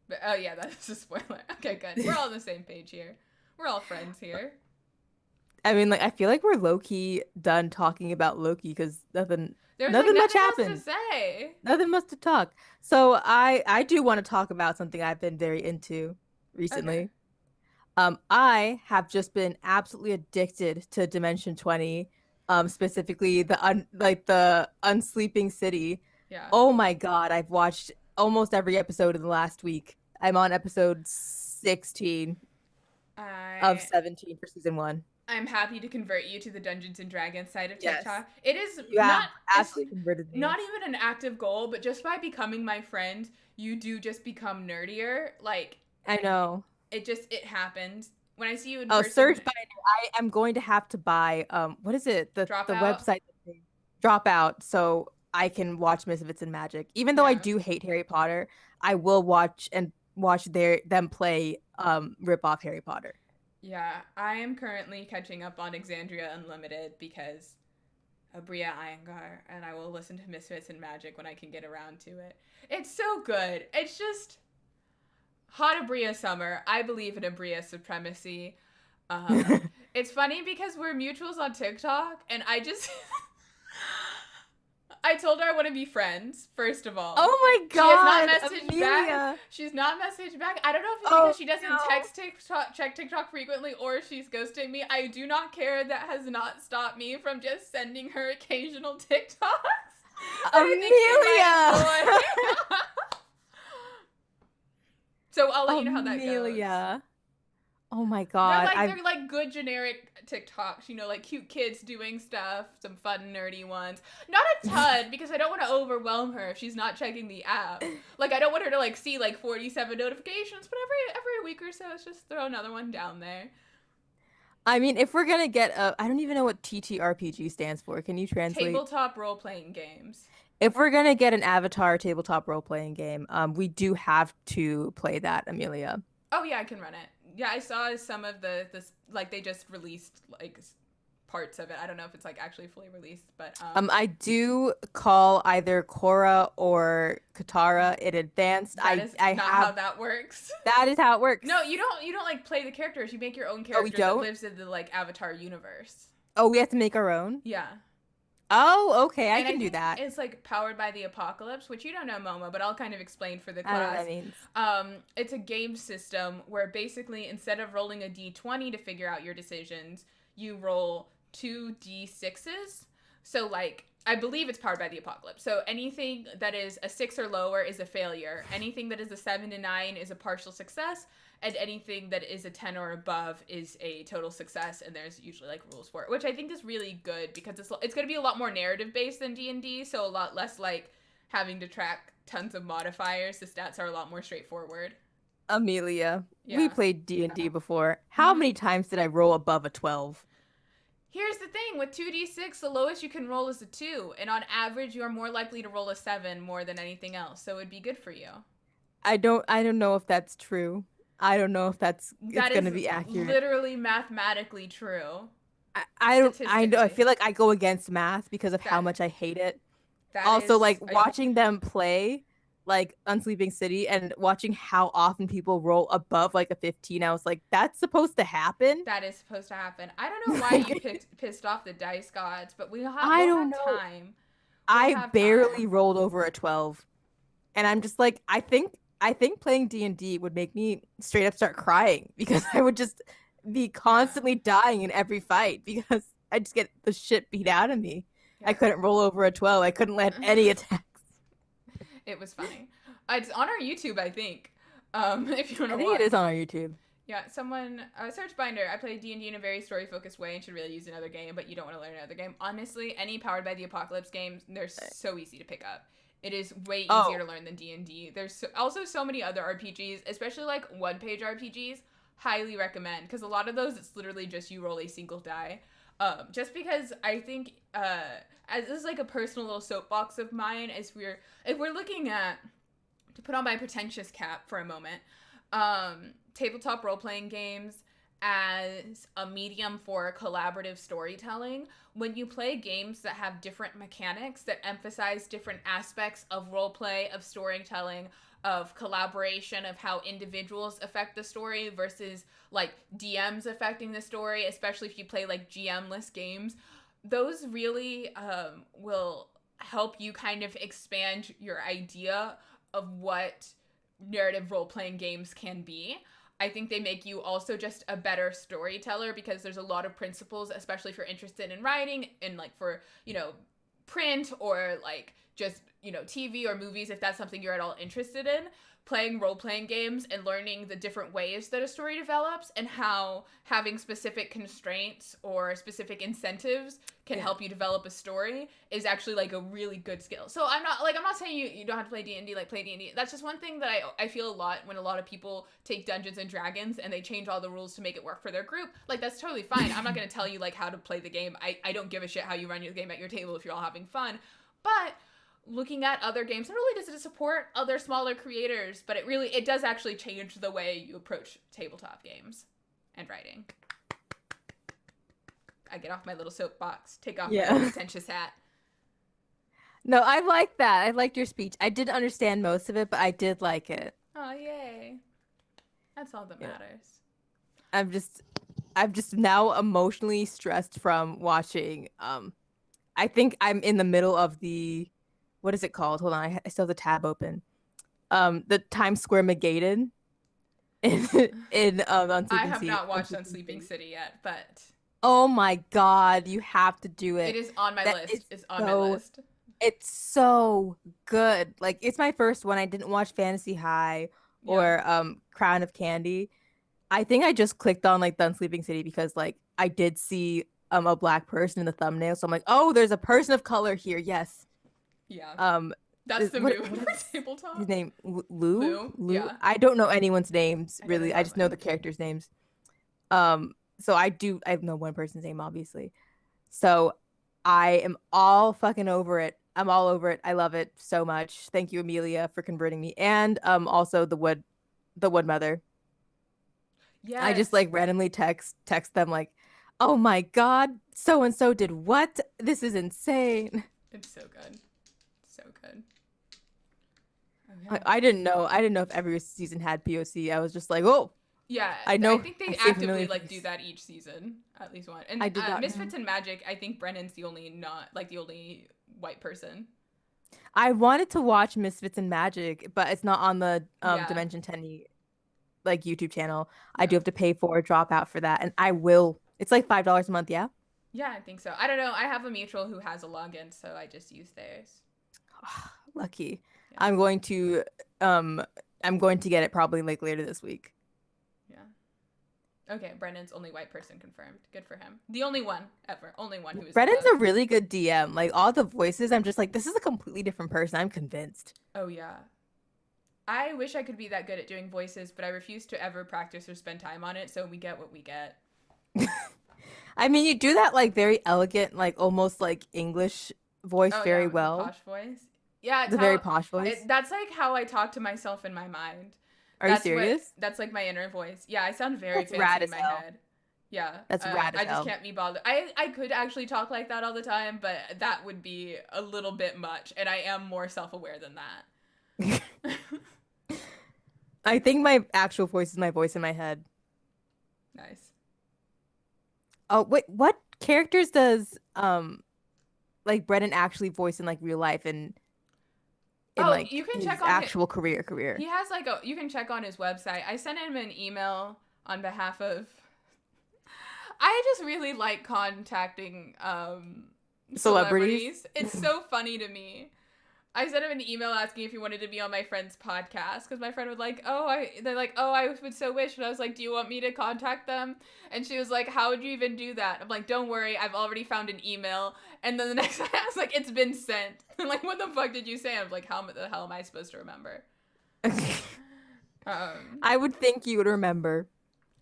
A: But, oh yeah, that's a spoiler. Okay, good. We're all on the same page here. We're all friends here.
B: I mean, like, I feel like we're low-key done talking about Loki because
A: There's like
B: nothing much
A: nothing else to
B: happened.
A: say.
B: Nothing much to talk. So I do want to talk about something I've been very into
A: Okay.
B: recently. I have just been absolutely addicted to Dimension 20, specifically the Unsleeping City.
A: Yeah.
B: Oh my God, I've watched almost every episode in the last week. I'm on episode 16 of
A: I
B: 17 for season one.
A: I'm happy to convert you to the Dungeons and Dragons side of
B: Yes,
A: TikTok. It is
B: you have
A: not it's
B: absolutely converted me.
A: not even an active goal, but just by becoming my friend, you do just become nerdier. Like
B: I know.
A: it happened. When I see you in
B: Oh,
A: person,
B: Surge Binder. I am going to have to buy what is it? The
A: Dropout.
B: website drop out so I can watch Misfits and Magic. Even though I
A: Yeah.
B: do hate Harry Potter, I will watch them play rip off Harry Potter.
A: Yeah, I am currently catching up on Exandria Unlimited because Abria Iyengar, and I will listen to Misfits and Magic when I can get around to it. It's so good. It's just hot Abria summer. I believe in Abria supremacy. It's funny because we're mutuals on TikTok, and I told her I want to be friends, first of all.
B: Oh my
A: She has
B: God,
A: not messaged back.
B: Amelia.
A: She's not messaged back. I don't know if it's
B: Oh
A: because she doesn't
B: no.
A: check TikTok frequently or she's ghosting me. I do not care. That has not stopped me from just sending her occasional TikToks.
B: Amelia.
A: So I'll let you know how that goes.
B: Amelia. Oh my
A: They're
B: God.
A: they're like good generic TikToks, you know, like cute kids doing stuff, some fun nerdy ones. Not a ton because I don't want to overwhelm her if she's not checking the app. Like I don't want her to like see like 47 notifications, but every week or so, let's just throw another one down there.
B: I mean, if we're gonna get I don't even know what TTRPG stands for. Can you translate?
A: Tabletop role playing games.
B: If we're gonna get an Avatar tabletop role playing game, we do have to play that, Amelia.
A: Oh yeah, I can run it. Yeah, I saw some of this like they just released like parts of it. I don't know if it's like actually fully released, but
B: I do call either Korra or Katara in advance.
A: That is
B: I
A: not
B: have
A: how that works.
B: that is how it works.
A: No, you don't like play the characters. You make your own
B: Oh, we
A: character that
B: don't?
A: lives in the like Avatar universe.
B: Oh, we have to make our own?
A: Yeah.
B: Oh, okay, I
A: And
B: can do
A: think
B: that.
A: it's like powered by the apocalypse, which you don't know, Momo, but I'll kind of explain for the
B: I don't know what
A: class.
B: that means.
A: It's a game system where basically instead of rolling a d20 to figure out your decisions, you roll 2d6s. So like I believe it's powered by the apocalypse. So anything that is a 6 or lower is a failure. Anything that is a 7 to 9 is a partial success. And anything that is a 10 or above is a total success, and there's usually like rules for it, which I think is really good because it's going to be a lot more narrative based than D&D, so a lot less like having to track tons of modifiers. The stats are a lot more straightforward.
B: Amelia,
A: Yeah.
B: we played D&D before. How many times did I roll above a 12?
A: Here's the thing, with 2d6, the lowest you can roll is a 2, and on average you are more likely to roll a 7 more than anything else, so it'd be good for you.
B: I don't know if that's true. I don't know if it's going to be accurate.
A: Literally mathematically true.
B: I don't. I know. I feel like I go against math because of how much I hate it. Also, like watching them play, like Unsleeping City, and watching how often people roll above like a 15. I was like, that's supposed to happen.
A: That is supposed to happen. I don't know why you pissed off the dice gods, but we'll have time.
B: I barely rolled over a 12, and I'm just like, I think playing D&D would make me straight up start crying because I would just be constantly dying in every fight because I just get the shit beat out of me. Yeah. I couldn't roll over a 12. I couldn't land any attacks.
A: It was funny. It's on our YouTube, I think. If you want to watch.
B: I think it is on our YouTube.
A: Yeah, someone, Search Binder, I play D&D in a very story-focused way and should really use another game, but you don't want to learn another game. Honestly, any Powered by the Apocalypse games, they're so easy to pick up. It is way easier to learn than D&D. There's also so many other RPGs, especially like one-page RPGs. Highly recommend, because a lot of those, it's literally just you roll a single die. Just because I think, as this is like a personal little soapbox of mine, if we're looking at, to put on my pretentious cap for a moment, tabletop role-playing games as a medium for collaborative storytelling, when you play games that have different mechanics that emphasize different aspects of roleplay, of storytelling, of collaboration, of how individuals affect the story versus like DMs affecting the story, especially if you play like GM-less games. Those really will help you kind of expand your idea of what narrative role-playing games can be. I think they make you also just a better storyteller because there's a lot of principles, especially if you're interested in writing and like for, print or like just, TV or movies, if that's something you're at all interested in. Playing role-playing games and learning the different ways that a story develops and how having specific constraints or specific incentives can help you develop a story is actually like a really good skill. So I'm not saying you don't have to play D&D, like play D&D. That's just one thing that I feel a lot when a lot of people take Dungeons and Dragons and they change all the rules to make it work for their group. Like, that's totally fine. I'm not going to tell you like how to play the game. I don't give a shit how you run your game at your table if you're all having fun. But looking at other games, not only does it support other smaller creators, but it does actually change the way you approach tabletop games and writing. I get off my little soapbox, take off my pretentious hat.
B: No, I like that. I liked your speech. I didn't understand most of it, but I did like it.
A: Oh, yay. That's all that matters.
B: I'm just now emotionally stressed from watching. I think I'm in the middle of the, what is it called? Hold on, I still have the tab open. The Times Square Megaden in
A: I have not watched Unsleeping City yet, but
B: oh my god, you have to do it.
A: It is on my list. It's on my list.
B: It's so good. Like, it's my first one. I didn't watch Fantasy High or Crown of Candy. I think I just clicked on like the Unsleeping City because like I did see a black person in the thumbnail, so I'm like, oh, there's a person of color here. Yes.
A: Yeah. That's the move for tabletop.
B: His name Lou?
A: Yeah.
B: I don't know anyone's names really. I just know the characters' names. So I know one person's name obviously. So I am all fucking over it. I'm all over it. I love it so much. Thank you, Amelia, for converting me, and also the Wood Mother. Yeah. I just like randomly text them like, oh my god, so and so did what? This is insane.
A: It's so good. So good. Okay.
B: I didn't know if every season had POC. I was just like, oh.
A: Yeah, I know. I think they actively like do that each season, at least one. And Misfits and Magic, I think Brennan's the only white person.
B: I wanted to watch Misfits and Magic, but it's not on the Dimension 10 like YouTube channel. I do have to pay for a dropout for that, and I will. It's like $5 a month, yeah?
A: Yeah, I think so. I don't know. I have a mutual who has a login, so I just use theirs.
B: Lucky. Yeah. I'm going to get it probably like later this week.
A: Yeah. Okay, Brennan's only white person confirmed. Good for him. The only one ever. Only one who is.
B: Brennan's a really good DM. Like, all the voices, I'm just like, this is a completely different person. I'm convinced.
A: Oh yeah. I wish I could be that good at doing voices, but I refuse to ever practice or spend time on it, so we get what we get.
B: I mean, you do that like very elegant, like almost like English voice very well.
A: Posh voice. Yeah,
B: it's a very posh voice.
A: That's like how I talk to myself in my mind.
B: Are you serious?
A: That's like my inner voice. Yeah, I sound very fancy in my head. Yeah,
B: that's rad as hell.
A: I just can't be bothered. I could actually talk like that all the time, but that would be a little bit much, and I am more self-aware than that.
B: I think my actual voice is my voice in my head.
A: Nice.
B: Oh, wait, what characters does like Brennan actually voice in like real life and like
A: you can
B: his
A: check on
B: actual career?
A: He has like you can check on his website. I sent him an email on behalf of I just really like contacting celebrities. It's so funny to me. I sent him an email asking if he wanted to be on my friend's podcast because my friend would like, they're like, I would so wish. And I was like, do you want me to contact them? And she was like, how would you even do that? I'm like, don't worry, I've already found an email. And then the next time I was like, it's been sent. I'm like, what the fuck did you say? I'm like, how the hell am I supposed to remember?
B: I would think you would remember.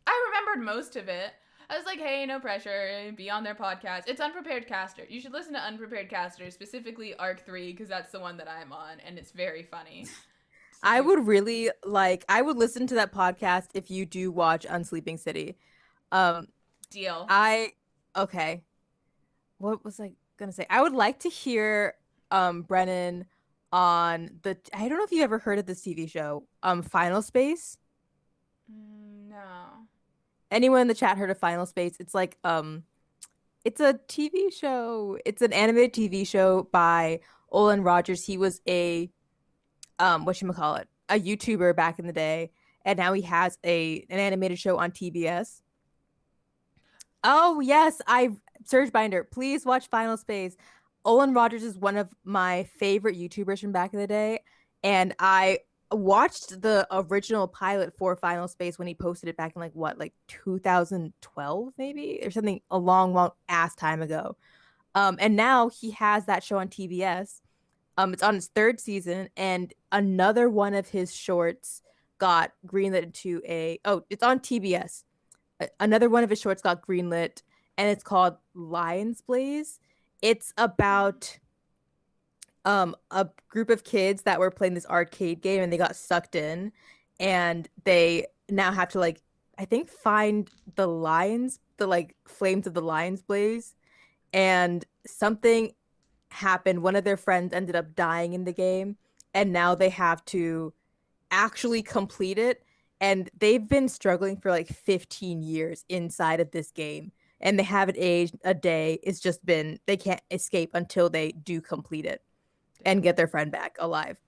A: I remembered most of it. I was like, hey, no pressure, be on their podcast. It's Unprepared Caster. You should listen to Unprepared Caster, specifically Arc 3, because that's the one that I'm on, and it's very funny.
B: I would really I would listen to that podcast if you do watch Unsleeping City.
A: Deal.
B: Okay. What was I gonna say? I would like to hear Brennan on the I don't know if you ever heard of this TV show, Final Space.
A: No.
B: Anyone in the chat heard of Final Space? It's like it's a TV show. It's an animated TV show by Olin Rogers. He was a whatchamacallit, a YouTuber back in the day, and now he has an animated show on TBS. Oh yes, I Surge Binder. Please watch Final Space. Olin Rogers is one of my favorite YouTubers from back in the day, and I watched the original pilot for Final Space when he posted it back in like 2012 maybe or something, a long ass time ago. And now he has that show on TBS. It's on its third season, and another one of his shorts got greenlit into it's on TBS. Another one of his shorts got greenlit, and it's called Lions Blaze. It's about a group of kids that were playing this arcade game, and they got sucked in, and they now have to like, I think, find the lions, the like flames of the Lions Blaze, and something happened. One of their friends ended up dying in the game, and now they have to actually complete it. And they've been struggling for like 15 years inside of this game, and they haven't aged a day. It's just been, they can't escape until they do complete it and get their friend back alive.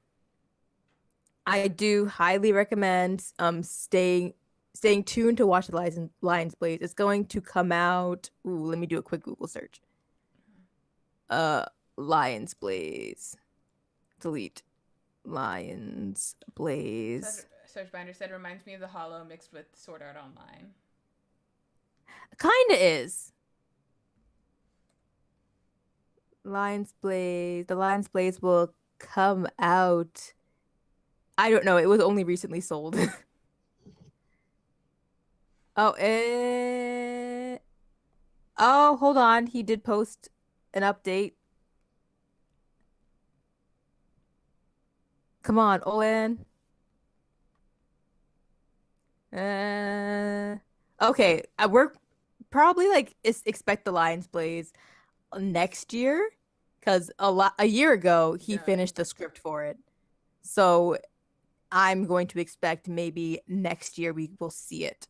B: I do highly recommend staying tuned to watch the Lions Blaze. It's going to come out. Ooh, let me do a quick Google search. Lions Blaze. Delete. Lions Blaze.
A: Search Binder said reminds me of the Hollow mixed with Sword Art Online.
B: Kinda is. Lions Blaze. The Lions Blaze will come out. I don't know. It was only recently sold. Oh, hold on. He did post an update. Come on, Olin. Okay. We're probably like expect the Lions Blaze next year, because a year ago he finished the script for it. So I'm going to expect maybe next year we will see it.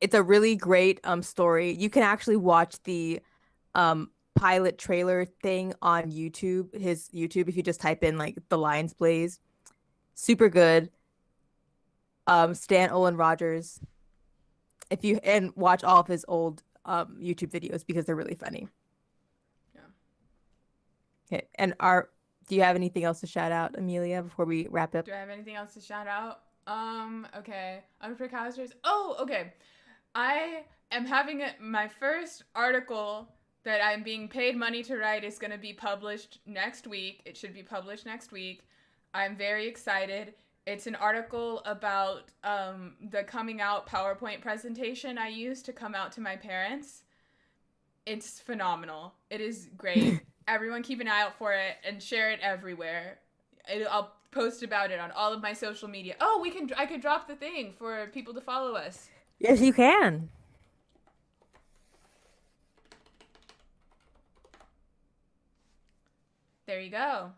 B: It's a really great story. You can actually watch the pilot trailer thing on YouTube, his YouTube, if you just type in like the Lions Blaze. Super good. Stan Olin Rogers. And watch all of his old YouTube videos because they're really funny.
A: Yeah.
B: Okay. And do you have anything else to shout out, Amelia, before we wrap up?
A: Do I have anything else to shout out? Okay. Unprecasters. Oh, okay. I am having my first article that I'm being paid money to write is going to be published next week. It should be published next week. I'm very excited. It's an article about the coming out PowerPoint presentation I used to come out to my parents. It's phenomenal. It is great. Everyone keep an eye out for it and share it everywhere. I'll post about it on all of my social media. Oh, I could drop the thing for people to follow us.
B: Yes, you can.
A: There you go.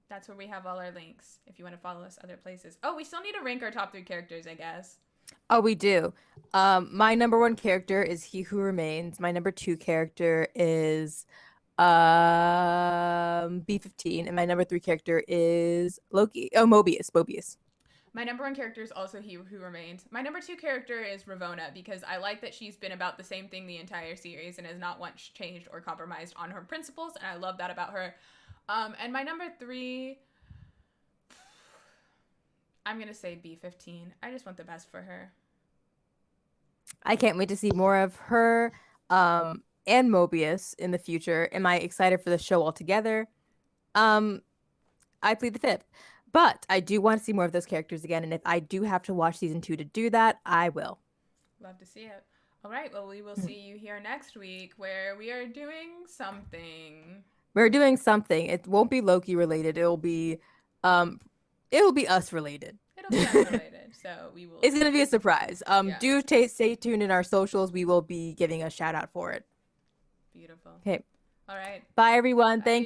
A: That's where we have all our links if you want to follow us other places. Oh, we still need to rank our top 3 characters, I guess.
B: Oh, we do. My number 1 character is He Who Remains. My number 2 character is B15, and my number 3 character is Loki. Oh, Mobius.
A: My number 1 character is also He Who Remains. My number 2 character is Ravonna, because I like that she's been about the same thing the entire series and has not once changed or compromised on her principles, and I love that about her. And my number 3, I'm going to say B15. I just want the best for her.
B: I can't wait to see more of her and Mobius in the future. Am I excited for the show altogether? I plead the fifth. But I do want to see more of those characters again, and if I do have to watch season 2 to do that, I will.
A: Love to see it. All right, well, we will see you here next week, where we are doing something.
B: We're doing something. It won't be Loki related. It'll be us related.
A: It'll be us related, so we will.
B: It's gonna be a surprise. Do stay tuned in our socials. We will be giving a shout out for it.
A: Beautiful.
B: Okay.
A: All right.
B: Bye, everyone.
A: Bye.
B: Thank